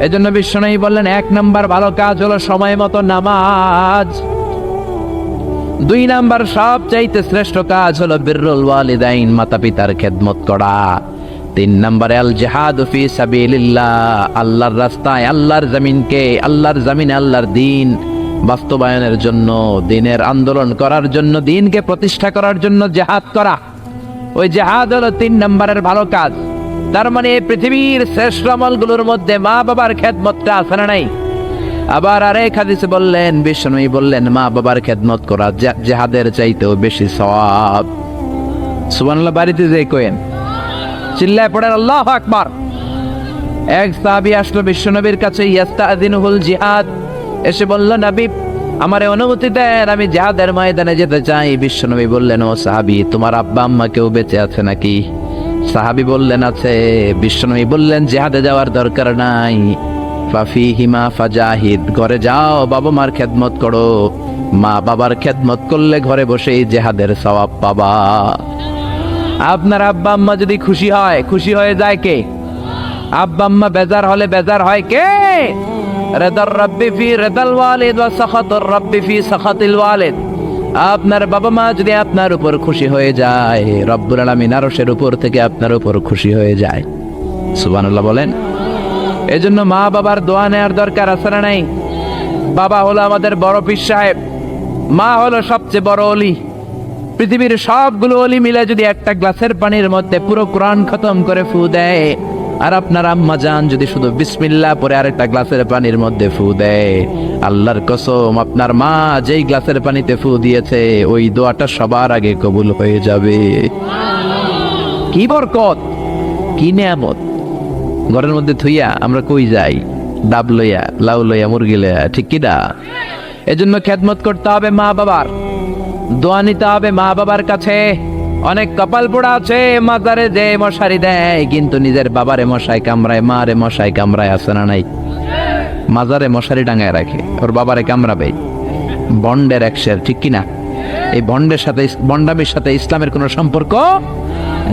এজন্য বিশ্বনবী বললেন 1 নাম্বার ভালো কাজ হলো সময় মতো নামাজ। 2 নাম্বার সবচাইতে শ্রেষ্ঠ কাজ হলো বিররুল ওয়ালিদাইন, মাতা পিতার খেদমত করা। 3 নাম্বারে আল জিহাদ ফি সাবিলিল্লাহ, আল্লাহর রাস্তায়, আল্লাহর জমিনকে, আল্লাহর জমিনে আল্লাহর দ্বীন বাস্তবায়নের জন্য, দ্বীনের আন্দোলন করার জন্য, দ্বীনকে প্রতিষ্ঠা করার জন্য জিহাদ করা। ওই জিহাদ হলো 3 নাম্বারের ভালো কাজ। তার মানে পৃথিবীর শ্রেষ্ঠ আমলগুলোর মধ্যে মা বাবার খেদমতটা আছে না নাই? আবার আরেক হাদিসে বললেন, বিশ্বনবী বললেন, মা বাবার খেদমত করা জিহাদের চাইতেও বেশি সওয়াব। সুবহানাল্লাহ। বাড়িতে যে কোয়েন চিল্লায় পড়েন আল্লাহু আকবার। এক সাহাবী আসলো বিশ্বনবীর কাছে, ইয়াস্তাযিনুহুল জিহাদ, এসে বলল, নবী আমারে অনুমতি দেন, আমি জিহাদের ময়দানে যেতে চাই। বিশ্বনবী বললেন, ও সাহাবী, তোমার আব্বা আম্মা কেউ বেঁচে আছে নাকি? সাহাবী বললেন, আছে। বিশ্বনবী বললেন, জিহাদে যাওয়ার দরকার নাই, ফাফিহিমা ফাজাহিদ, ঘরে যাও, বাবা মার খেদমত করো। মা বাবার খেদমত করলে ঘরে বসেই জিহাদের সওয়াব পাবা। আপনার আব্বা আম্মা যদি খুশি হয়, খুশি হয়ে যায় কে? আব্বা আম্মা বেজার হলে বেজার হয় কে? রিদার রাব্বি ফি রিদাল ওয়ালিদ ওয়া সাখাতুর রাব্বি ফি সাখাতিল ওয়ালিদ। আপনার বাবা মা যদি আপনার উপর খুশি হয়ে যায়, রব্বুল আলামিন আরশের উপর থেকে আপনার উপর খুশি হয়ে যায়। সুবহানাল্লাহ বলেন। এজন্য মা বাবার দোয়া নেওয়ার দরকার আছে না নাই? বাবা হলো আমাদের বড় পীর সাহেব, মা হলো সবচেয়ে বড় ওলি। পৃথিবীর সবগুলো ওলি মিলে যদি একটা গ্লাসের পানির মধ্যে পুরো কোরআন খতম করে ফু দেয়, আর আপনার আম্মা জান যদি শুধু বিসমিল্লাহ পরে আরেকটা গ্লাসের পানির মধ্যে ফু দেয়, আল্লাহর কসম আপনার মা যেই গ্লাসের পানিতে ফু দিয়েছে ওই দোয়াটা সবার আগে কবুল হয়ে যাবে। কি বরকত, কি নিয়ামত। ঘরের মধ্যে থুইয়া আমরা কই যাই? ডাব লইয়া, লাউ লইয়া, মুরগি লইয়া, ঠিক কি না? এজন্য খেদমত করতে হবে মা বাবার, দোয়া নিতে হবে মা বাবার কাছে। অনেক কপাল পোড়া আছে, মাজারে যে মশারি দেয় কিন্তু নিজের বাবারে মশাই কামড়ায়, মারে মশাই কামড়ায়, আছে না নাই? মাজারে মশারি টাঙায় রাখে, ওর বাবারে কামড়াবে। বন্ডের একশের, ঠিক কিনা? এই বন্ডের সাথে, বন্ডামির সাথে ইসলামের কোনো সম্পর্ক?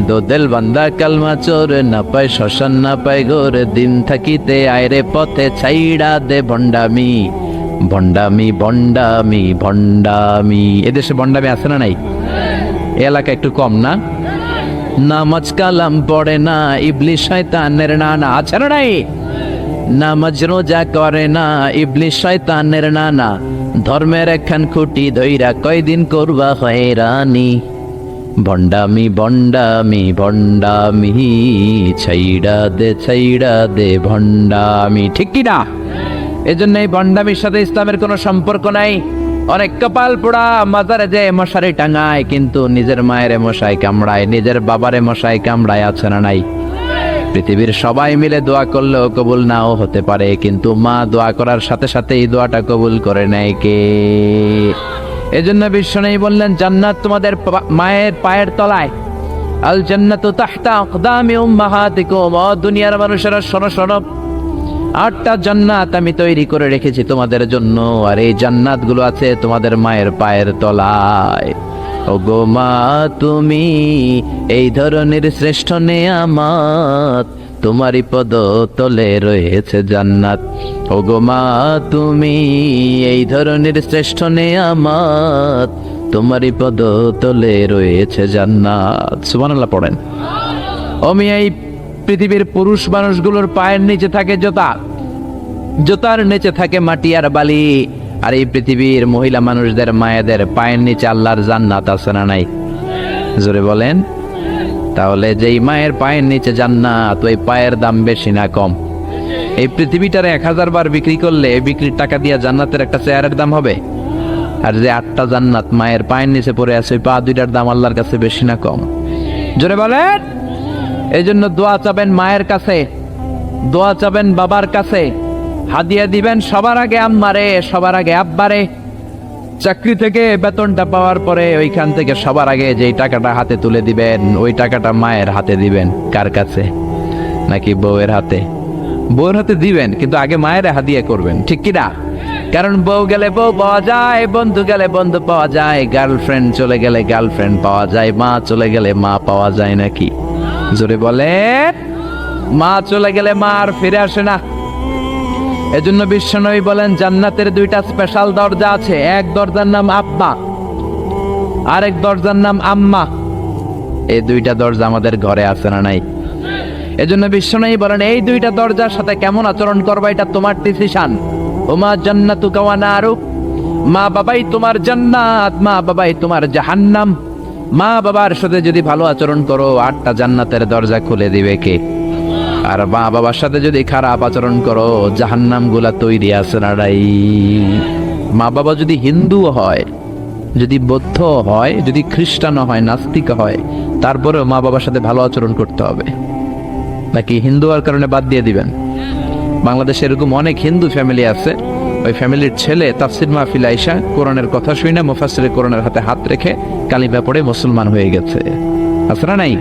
দো দিল বান্দা কালমা চোর, না পায় শ্মশান না পায় ঘোর, দিন থাকিতে আয়রে পথে ছাইড়া দে ভণ্ডামি, ভণ্ডামি ভণ্ডামি ভণ্ডামি। এদেশে ভণ্ডামি আছে না নাই? এলাকা একটু কম না? নামাজ কালাম পড়ে না, ইবলিস শয়তানের নানা, আছে না নাই? নামাজ রোজা করে না, ইবলিস শয়তানের নানা, ধর্মের একখান খুঁটি ধইরা কয়দিন করবা হয়রানি, ভণ্ডামি ভণ্ডামি ভণ্ডামি, ছাইড়া দে ভণ্ডামি, ঠিক কি না? এজন্য এই ভণ্ডামির সাথে ইসলামের কোনো সম্পর্ক নাই। অনেক কপাল পোড়া মাজারে যে মশারি টাঙায়, কিন্তু নিজের মায়ের মশাই কামড়ায়, নিজের বাবারে মশাই কামড়ায়, আছে না নাই? পৃথিবীর সবাই মিলে দোয়া করলেও কবুল নাও হতে পারে, কিন্তু মা দোয়া করার সাথে সাথে এই দোয়াটা কবুল করে নেয় কে? এজন্য বিশ্বনবী বললেন, জান্নাত তোমাদের মায়ের পায়ের তলায়। আল জান্নাতু তাহতা আকদামি উম্মাহাতিকুম। ও দুনিয়ার মানুষেরা শোনো শোনো, 8টা জান্নাত আমি তৈরি করে রেখেছি তোমাদের জন্য, আর এই জান্নাতগুলো আছে তোমাদের মায়ের পায়ের তলায়। ওগো মা, তুমি এই ধরনের শ্রেষ্ঠ নেয়ামত, তোমারই পদ তলে রয়েছে জান্নাত। ওগো মা, তুমি এই ধরনের শ্রেষ্ঠ নেয়ামত, তোমারই পদ তলে রয়েছে জান্নাত। সুবহানাল্লাহ পড়েন। আমি এই পৃথিবীর পুরুষ মানুষগুলোর পায়ের নিচে থাকে জুতা, জুতার নিচে থাকে মাটি আর বালি, আর এই পৃথিবীর মহিলা মানুষদের মায়েদের পায়ের নিচে আল্লাহর জান্নাত আছে না নাই? জোরে বলেন। তাহলে যেই মায়ের পায়ের নিচে জান্নাত, ওই পায়ের দাম বেশি না কম? এই পৃথিবীটার 1000 বার বিক্রি করলে বিক্রির টাকা দিয়ে জান্নাতের একটা চেয়ারের দাম হবে? আর যে 8টা জান্নাত মায়ের পায়ের নিচে পড়ে আছে, ওই পা দুইটার দাম আল্লাহর কাছে বেশি না কম? জোরে বলেন। এই জন্য দোয়া চাবেন মায়ের কাছে, দোয়া চাবেন বাবার কাছে, হাদিয়া দিবেন সবার আগে আম্মারে, সবার আগে আব্বারে। চাকরি থেকে বেতনটা পাওয়ার পরে ওইখান থেকে সবার আগে যেই টাকাটা হাতে তুলে দিবেন, ওই টাকাটা মায়ের হাতে দিবেন। কার কাছে? নাকি বউয়ের হাতে? বউয়ের হাতে দিবেন, কিন্তু আগে মায়ের হাদিয়া করবেন, ঠিক কিনা? কারণ বউ গেলে বউ পাওয়া যায়, বন্ধু গেলে বন্ধু পাওয়া যায়, গার্লফ্রেন্ড চলে গেলে গার্লফ্রেন্ড পাওয়া যায়, মা চলে গেলে মা পাওয়া যায় নাকি? জোরে বলে। মা চলে গেলে মা আর ফিরে আসে না। এজন্য বিশ্বনবী বলেন, জান্নাতের 2টা স্পেশাল দরজা আছে। এক দরজার নাম আব্বা, আরেক দরজার নাম আম্মা। এই 2টা দরজা আমাদের ঘরে আছে না নাই? এজন্য বিশ্বনবী বলেন, এই 2টা দরজার সাথে কেমন আচরণ করবা এটা তোমার ডিসিশন। ওমা জান্নাতুকা ওয়া নারুক। মা বাবাই তোমার জান্নাত, মা বাবাই তোমার জাহান্নাম। মা বাবার সাথে যদি ভালো আচরণ করো, 8টা জান্নাতের দরজা খুলে দিবে কে? আর মা বাবার সাথে যদি খারাপ আচরণ করো, জাহান্নাম গুলা তৈরি আছে না নাই? মা বাবা যদি হিন্দু হয়, যদি বৌদ্ধ হয়, যদি খ্রিস্টান হয়, নাস্তিক হয়, তারপরেও মা বাবার সাথে ভালো আচরণ করতে হবে। নাকি হিন্দু হওয়ার কারণে বাদ দিয়ে দিবেন? বাংলাদেশে এরকম অনেক হিন্দু ফ্যামিলি আছে, ওই ফ্যামিলির ছেলে তাফসির মাহফিল আইসা কোরআনের কথা শুনে মুফাসসিরে কোরআনের হাতে হাত রেখে কালিমা পড়ে মুসলমান হয়ে গেছে, আছে না নাই?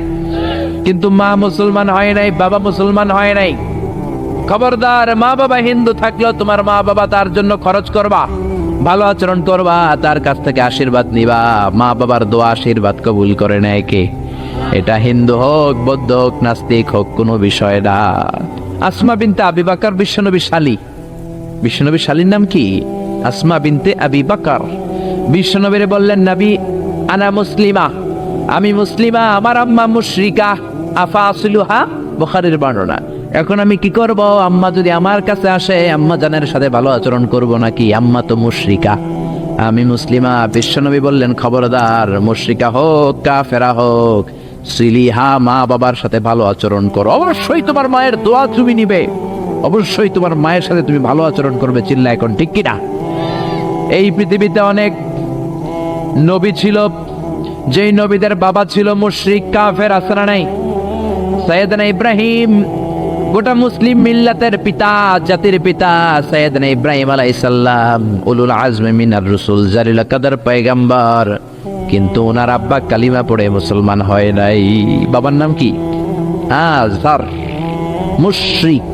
কিন্তু মা মুসলমান হয় নাই, বাবা মুসলমান হয় নাই। খবরদার, মা বাবা হিন্দু থাকলেও তোমার মা বাবা তার জন্য খরচ করবা, ভালো আচরণ করবা, তার কাছ থেকে আশীর্বাদ নিবা। মা বাবার দোয়া আশীর্বাদ কবুল করে নেয় কে? এটা হিন্দু হোক, বৌদ্ধ হোক, নাস্তিক হোক, কোনো বিষয় না। আসমা বিনতে আবি বকর বিশ্বনবী শালী। বিশ্বনবী শালীর নাম কি? আসমা বিনতে আবি বকর। বিশ্বনবীরে বললেন, নবী আনা মুসলিমা, আমি মুসলিমা, আমার আম্মা মুশরিকা, আফা আসলুহা। বুখারীর বর্ণনা। এখন আমি কি করব? আম্মা যদি আমার কাছে আসে, আম্মা জানের সাথে ভালো আচরণ করব নাকি? আম্মা তো মুশরিকা, আমি মুসলিমা। বিশ্বনবী বললেন, খবরদার, মুশরিকা হোক কাফেরা হোক, সিলিহা, মা বাবার সাথে ভালো আচরণ করো। অবশ্যই তোমার মায়ের দোয়া তুমি নিবে, অবশ্যই তোমার মায়ের সাথে তুমি ভালো আচরণ করবে। চিল্লা এখন, ঠিক কিনা? এই পৃথিবীতে অনেক নবী ছিল, যেই নবীদের বাবা ছিল মুশরিক কাফের, আছে না নাই? সাইয়েদনা ইব্রাহিম, গোটা মুসলিম মিল্লাতের পিতা, জাতির পিতা সাইয়েদনা ইব্রাহিম আলাইহিস সালাম, উলুল আজমি মিনার রাসূল, জালিল কাদর পয়গম্বর, কিন্তু ওনার আব্বা কালিমা পড়ে মুসলমান হয় নাই। বাবার নাম কি? আজহার। মুশরিক,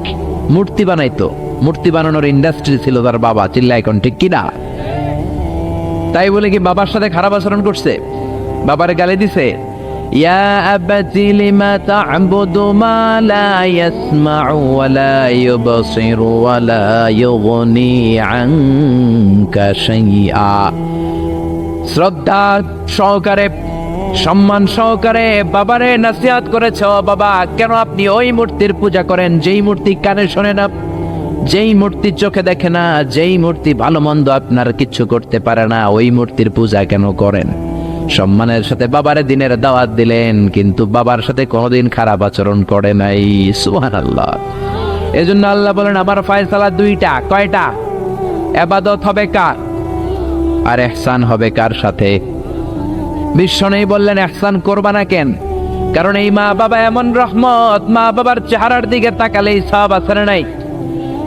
মূর্তি বানাইতো, মূর্তি বানানোর ইন্ডাস্ট্রি ছিল তার বাবা। চিল্লা এখন, ঠিক কিনা? তাই বলে কি বাবার সাথে খারাপ আচরণ করছে? বাবারে গালি দিছে? ইয়া আবাতি লিমা তা'বুদু মা লা ইয়াসমাউ ওয়া লা ইউবসিরু ওয়া লা ইউগনি আনকা শাইআ। শ্রদ্ধা সহকারে, সম্মান সহকারে বাবারে নসিহত করেছ, বাবা কেন আপনি ওই মূর্তির পূজা করেন যেই মূর্তি কানে শোনে না, যেই মূর্তি চোখে দেখে না, যেই মূর্তি ভালো মন্দ আপনার কিচ্ছু করতে পারে না, ওই মূর্তির পূজা কেন করেন? সম্মানের সাথে বাবারে দিনের দাওয়াত দিলেন, কিন্তু বাবার সাথে কোনোদিন খারাপ আচরণ করে নাই। সুবহানাল্লাহ। এজন্য আল্লাহ বলেন, আমার ফয়সালা 2টা। কয়টা? ইবাদত হবে কার, আর ইহসান হবে কার সাথে? বিশ্বনবী বললেন ইহসান করবা না কেন? কারণ এই মা বাবা এমন রহমত, মা বাবার চেহারার দিকে তাকালেই সওয়াব আছে না নাই?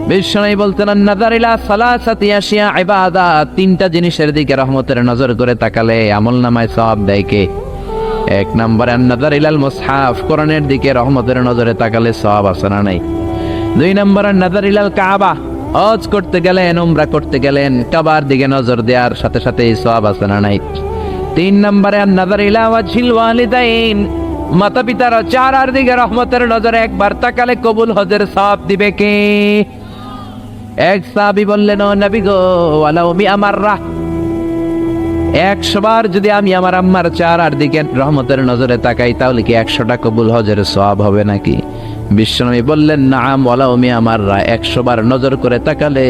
বিশ্বনবী বলতেন নাযার ইলা সালাসাতি আশিয়া ইবাদাত, তিনটা জিনিসের দিকে রহমতের নজর করে তাকালে আমলনামায় সওয়াব দেয় কে? এক নম্বরে নাযার ইলাল মুসহাফ, কোরআনের দিকে রহমতের নজরে তাকালে সওয়াব আছে না নাই? দুই নম্বরে নাযার ইলাল কাবা, হজ করতে গেলেন, উমরা করতে গেলেন, কাবার দিকে নজর দেওয়ার সাথে সাথে সওয়াব আছে না নাই? তিন নম্বরে নাযার ইলা ওয়াজহিল ওয়ালিদাইন, মাতা পিতার চেহারার দিকে রহমতের নজরে একবার তাকালে কবুল হজের সওয়াব দিবে কে? এক সাহাবী বললেন ও নবী গো, ওয়ালাউ মি আমাররা, 100 বার যদি আমি আমার আম্মার চেহারার দিকে রহমতের নজরে তাকাই তাহলে কি 100টা কবুল হজের সওয়াব হবে নাকি? বিশ্বনবী বললেন নাম, ওয়ালাউ মি আমাররা, 100 বার নজর করে তাকালে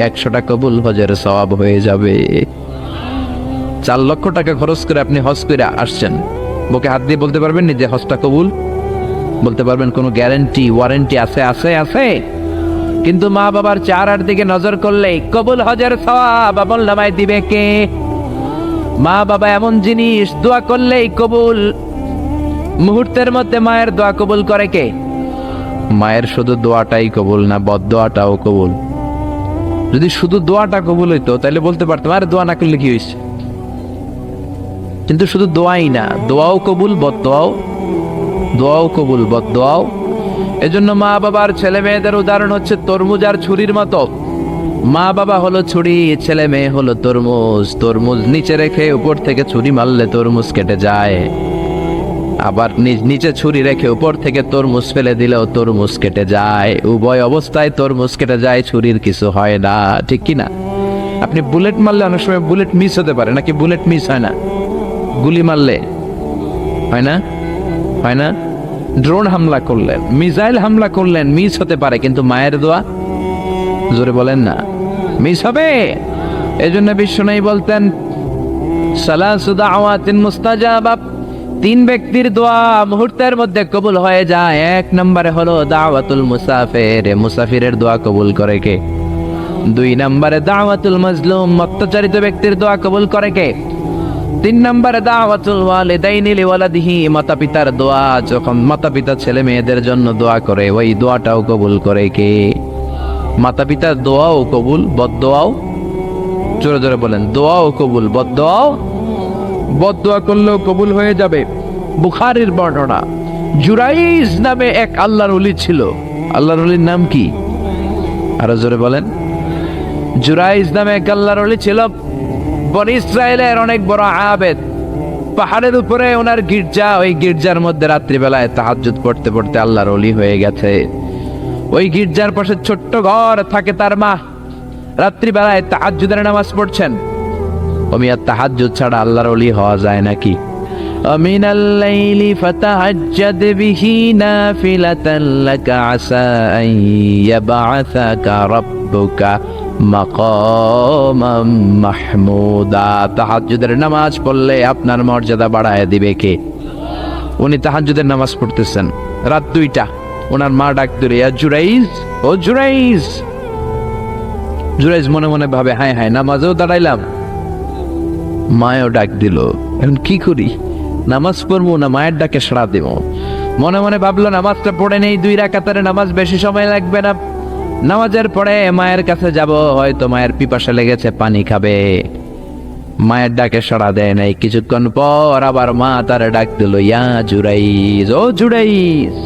100টা কবুল হজের সওয়াব হয়ে যাবে। 4 লক্ষ টাকা খরচ করে আপনি হজ করে আসছেন, বুকে হাত দিয়ে বলতে পারবেন নি যে হজটা কবুল? বলতে পারবেন? কোনো গ্যারান্টি ওয়ারেন্টি আছে? আছে আছে। কিন্তু মা বাবার চেহারার দিকে নজর করলে কবুল হজের সওয়াব আমলনামায় দিবে কে? মা বাবা এমন জিনিস, দোয়া করলেই কবুল। মুহূর্তের মধ্যে মায়ের দোয়া কবুল করে কে? মায়ের শুধু দোয়াটাই কবুল না, বদদোয়াটাও কবুল। যদি শুধু দোয়াটা কবুল হইতো তাহলে বলতে পারতাম আরে দোয়া না করলে কি হয়েছে। কিন্তু শুধু দোয়াই না, দোয়াও কবুল, বদদোয়াও, দোয়াও কবুল, বদদোয়াও। এজন্য মা বাবার ছেলে মেয়েদের উদাহরণ হচ্ছে তরমুজ আর ছুরির মতো। মা বাবা হলো ছুরি, ছেলে মেয়ে হলো তরমুজ। তরমুজ নিচে রেখে উপর থেকে ছুরি মারলে তরমুজ কেটে যায়, আবার নিচে ছুরি রেখে উপর থেকে তরমুজ ফেলে দিলেও তরমুজ কেটে যায়। উভয় অবস্থায় তরমুজ কেটে যায়, ছুরির কিছু হয় না, ঠিক কি না? আপনি বুলেট মারলে অনেক সময় বুলেট মিস হতে পারে, নাকি বুলেট মিস হয় না? গুলি মারলে হয় না? হয় না? ড্রোন হামলা করলেন, মিসাইল হামলা করলেন, মিস হতে পারে, কিন্তু মায়ের দোয়া, জোরে বলেন না, মিস হবে? এজন্য বিশ্বনবী বলতেন সালাসু দাওয়াতিন মুস্তাজাবা, 3 ব্যক্তির দোয়া মুহূর্তের মধ্যে কবুল হয়ে যায়। 1 নম্বরে হলো দাওয়াতুল মুসাফির, মুসাফিরের দোয়া কবুল করে কে? 2 নম্বরে দাওয়াতুল মাজলুম, অত্যাচারিত ব্যক্তির দোয়া কবুল করে কে? 3 নম্বরে দাওয়াতুল ওয়ালিদাইনি লিওয়ালাদিহি, মাতা পিতার দোয়া, যখন মাতা পিতা ছেলে মেয়েদের জন্য দোয়া করে ওই দোয়াটাও কবুল করে কে? মাতা পিতার দোয়াও কবুল, বদদোয়াও, জোরে জোরে বলেন, দোয়াও কবুল, বদদোয়াও। বদদোয়া করলেও কবুল হয়ে যাবে। বুখারীর বর্ণনা, জুরাইজ নামে এক আল্লাহর ওলি ছিল। আল্লাহর ওলির নাম কি? আরো জোরে বলেন। জুরাইজ নামে এক আল্লাহর ওলি ছিল, বনি ইসরায়েলের অনেক বড় আবেদ। পাহাড়ের উপরে ওনার গির্জা, ওই গির্জার মধ্যে রাত্রিবেলায় তাহাজ্জুদ পড়তে পড়তে আল্লাহর ওলি হয়ে গেছে। ওই গির্জার পাশে ছোট্ট ঘর থাকে তার মা, রাত্রিবেলায় তাহাজ্জুদের নামাজ পড়ছেন। ওমিয়া তাহাজ্জুদ ছাড়া আল্লাহর ওলি হওয়া যায় নাকি? আমিনাল লাইলি ফাতাহাজ্জাদ বিহি নাফিলাতান লাকা আসা আন ইয়াবআসাকা রাব্বুকা মাকামাম মাহমুদা। তাহাজ্জুদের নামাজ পড়লে আপনার মর্যাদা বাড়ায় দিবে কে? উনি তাহাজ্জুদের নামাজ পড়তেছেন, রাত 2টা, ওনার মা ডাক দিল ইয়া জুরাইজ, ও জুরাইজ। জুরাইজ মনে মনে ভাবে হায় হায়, নামাজেও দাঁড়াইলাম, মায়েও ডাক দিল, এখন কি করি? নামাজ পড়বো না মায়ের ডাকে সাড়া দেব? মনে মনে ভাবলো নামাজটা পড়ে নেই, 2 রাকাতের নামাজ, বেশি সময় লাগবে না। নামাজের পরে মায়ের কাছে যাব, হয়তো মায়ের পিপাসা লেগেছে, পানি খাবে। মায়ের ডাকে সাড়া দেয় নাই। কিছুক্ষণ পর আবার মা তার ডাক দিল ইয়া জুরাইজ, ও জুরাইজ।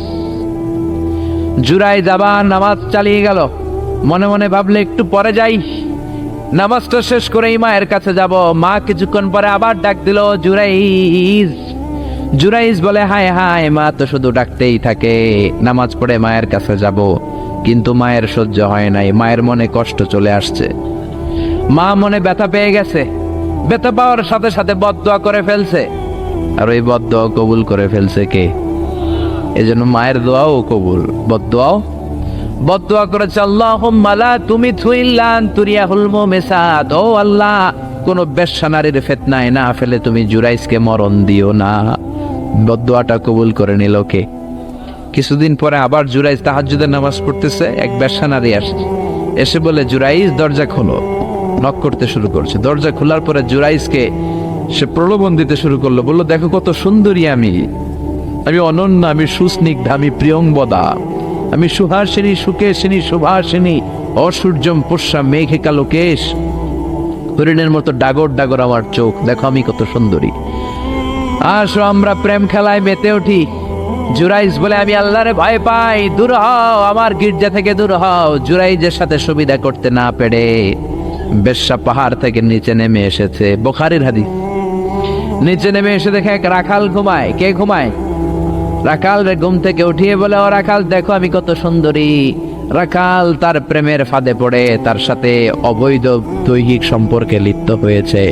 জুরাইজ আবার নামাজ চালিয়ে গেল। মনে মনে ভাবলে একটু পরে যাই, নামাজটা শেষ করেই মায়ের কাছে যাব। মা কিছুক্ষণ পরে আবার ডাক দিল জুরাইজ। জুরাইজ বলে হায় হায়, মা তো শুধু ডাকতেই থাকে, নামাজ পড়ে মায়ের কাছে যাব। কিন্তু মায়ের সহ্য হয় নাই, মায়ের মনে কষ্ট চলে আসছে। মা মনে ব্যথা পেয়ে গেছে, ব্যথা পাওয়ার সাথে সাথে বদদোয়া করে ফেলছে। আর ওই বদদোয়া কবুল করে ফেলছে কে? এজন্য মায়ের দোয়াও কবুল, বদদোয়াও। বদদোয়া করেছে আল্লাহুম্মা লা তুমিতহু ইল্লা আন তুরিয়াহুল মুমিসাত, ও আল্লাহ কোন বেশ্যা নারীর ফিতনায় না ফেলে তুমি জুরাইজকে মরণ দিও না। বদদোয়াটা কবুল করে নিল কে? কিছুদিন পরে আবার জুরাইজ তাহাজ্জুদের নামাজ পড়তেছে, এক বেশ্যা নারী আসছে, এসে বলে জুরাইজ দরজা খোলো। নক করতে শুরু করছে। দরজা খোলার পরে জুরাইজকে সে প্রলোভন দিতে শুরু করলো, বলল দেখো কত সুন্দরী আমি অনন্য, আমি সুস্নিগ্ধা, আমি প্রিয়ংবদা, আমি সুহাসিনী, সুকেশিনী, সুভাষিনী, অসূর্যম পুষ্যা মেঘে কালো কেশ, হরিণের মতো ডাগর ডাগর আমার চোখ, দেখো আমি কত সুন্দরী, আসো আমরা প্রেম খেলায় মেতে উঠি। জুরাইজ বলে আমি আল্লাহরে ভয় পাই, দূর হও, আমার গির্জা থেকে দূর হও। জুরাইজের সাথে সুবিধা করতে না পেরে বেশ্যা পাহাড় থেকে নিচে নেমে এসেছে, বুখারীর হাদিস। নিচে নেমে এসে দেখে এক রাখাল ঘুমায়। কে ঘুমায়? রাখাল রে ঘুম থেকে উঠিয়ে বলে, ও রাখাল দেখো আমি কত সুন্দরী। রাখাল তার প্রেমের ফাঁদে পড়ে তার সাথে অবৈধ দৈহিক সম্পর্কে লিপ্ত হয়েছে,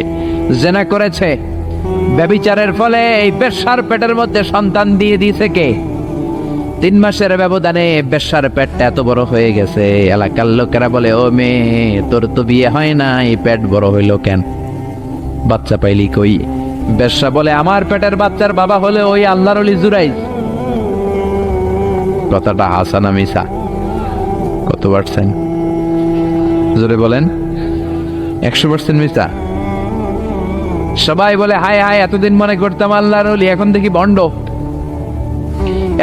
জেনা করেছে। ব্যভিচারের ফলে এই বেশ্যার পেটের মধ্যে সন্তান দিয়ে দিয়েছে কে? 3 মাসের ব্যবধানে বেশ্যার পেটটা এত বড় হয়ে গেছে। এলাকার লোকেরা বলে, ও মেয়ে তোর তো বিয়ে হয় না, এই পেট বড় হইল কেন? বাচ্চা পাইলি কই? বেশ্যা বলে, আমার পেটের বাচ্চার বাবা হলে ওই আল্লাহর ওলি জুরাইজ। কথাটা হাসা না মিছা? কত পার্সেন্ট জোরে বলেন? 100% মিছা। সবাই বলে, হায় হায়, এতদিন মনে করতাম আল্লাহর ওলি, এখন দেখি ভণ্ড।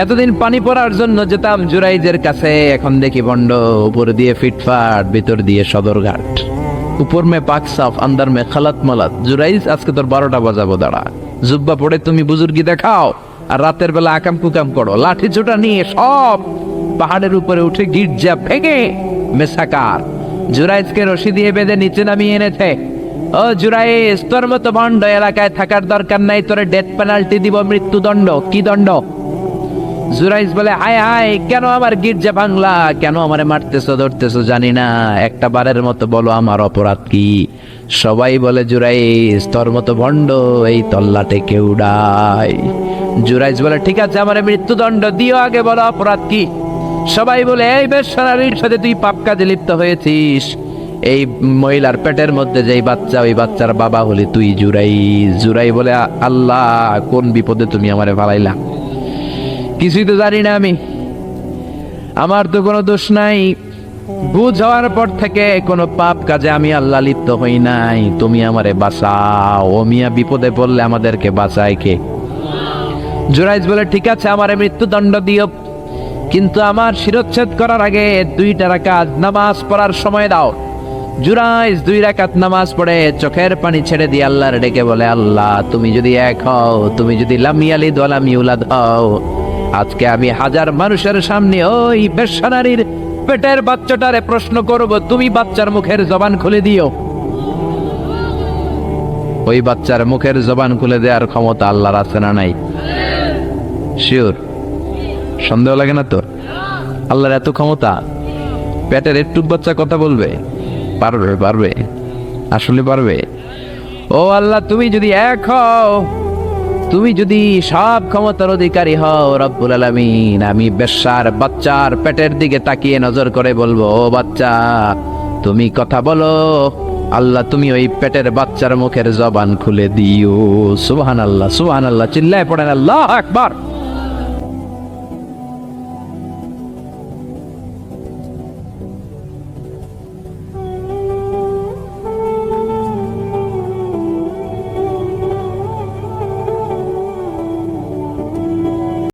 এতদিন পানি পড়ার জন্য যেতাম জুরাইজের কাছে, এখন দেখি ভণ্ড। উপর দিয়ে ফিটফাট, ভিতর দিয়ে সদরঘাট। উপর মে পাক সাফ, আন্দার মে খালাত মালাত। জুরাইজ আজকে তোর 12টা বাজাবো, দাঁড়া। জুব্বা পড়ে তুমি বুজুর্গি দেখাও, আর রাতের বেলা আকাম কুকাম করো। লাঠি ছোটা নিয়ে সব পাহাড়ের উপরে উঠে গির্জা ভেঙে মেসাকার জুরাইজকে রশি দিয়ে বেঁধে নিচে নামিয়ে এনেছে। ও জুরাইজ, তোর মতো ভণ্ড এলাকায় থাকার দরকার নাই, তোরে ডেথ পেনাল্টি দিব, মৃত্যুদণ্ড। কি দণ্ড? জুরাইজ বলে, হায় হায়, কেন আমার গির্জা ভাঙলা? কেন আমারে মারতেছো ধরতেছো জানি না, একটা বারের মতো বলো আমার অপরাধ কি? সবাই বলে, জুরাইজ তোর মতো ভণ্ড এই তল্লাটে কেউ নাই। জুরাইজ বলে, ঠিক আছে আমারে মৃত্যুদণ্ড দিও, আগে বলো অপরাধ কি? সবাই বলে, এই বেশ্যার সাথে তুই পাপ কাজে লিপ্ত হয়েছিস। এই মহিলার পেটের মধ্যে যেই বাচ্চা, ওই বাচ্চার বাবা হলি তুই জুরাইজ। জুরাই বলে, আল্লাহ কোন বিপদে তুমি আমারে ফালাইলা? কিছুই তো জানি না আমি, আমার তো কোনো দোষ নাই। বুঝ হওয়ার পর থেকে কোনো পাপ কাজে আমি আল্লাহ লিপ্ত হই নাই, তুমি আমারে বাঁচাও। ও মিয়া, বিপদে পড়লে আমাদেরকে বাঁচায় কে? জুরাইজ বলে, ঠিক আছে আমারে মৃত্যুদণ্ড দিও, কিন্তু আমার শিরচ্ছেদ করার আগে 2 রাকাত নামাজ পড়ার সময় দাও। জুরাইজ 2 রাকাত নামাজ পড়ে চোখের পানি ছেড়ে দিয়ে আল্লাহর ডেকে বলে, আল্লাহ তুমি যদি এক হও, তুমি যদি লাম ইয়ালিদ ওয়া লাম ইউলাদ হও, আজকে আমি 1000 মানুষের সামনে ওই বেশ্যা নারীর পেটের বাচ্চাটারে প্রশ্ন করব, তুমি বাচ্চার মুখের জবান খুলে দিও। ওই বাচ্চার মুখের জবান খুলে দেওয়ার ক্ষমতা আল্লাহর আছে না নাই? শিওর? সন্দেহ লাগে না তো? আল্লাহর এত ক্ষমতা, পেটের একটু বাচ্চা কথা বলবে? পারবে, পারবে, আসলে পারবে। ও আল্লাহ, তুমি যদি এক হও, তুমি যদি সব ক্ষমতার অধিকারী হও রব্বুল আলামিন, আমি বেশ্যার বাচ্চার পেটের দিকে তাকিয়ে নজর করে বলবো, ও বাচ্চা তুমি কথা বলো। আল্লাহ তুমি ওই পেটের বাচ্চার মুখের জবান খুলে দিও। সুবহানাল্লাহ, সুবহানাল্লাহ, চিল্লায় পড়েন আল্লাহু আকবার।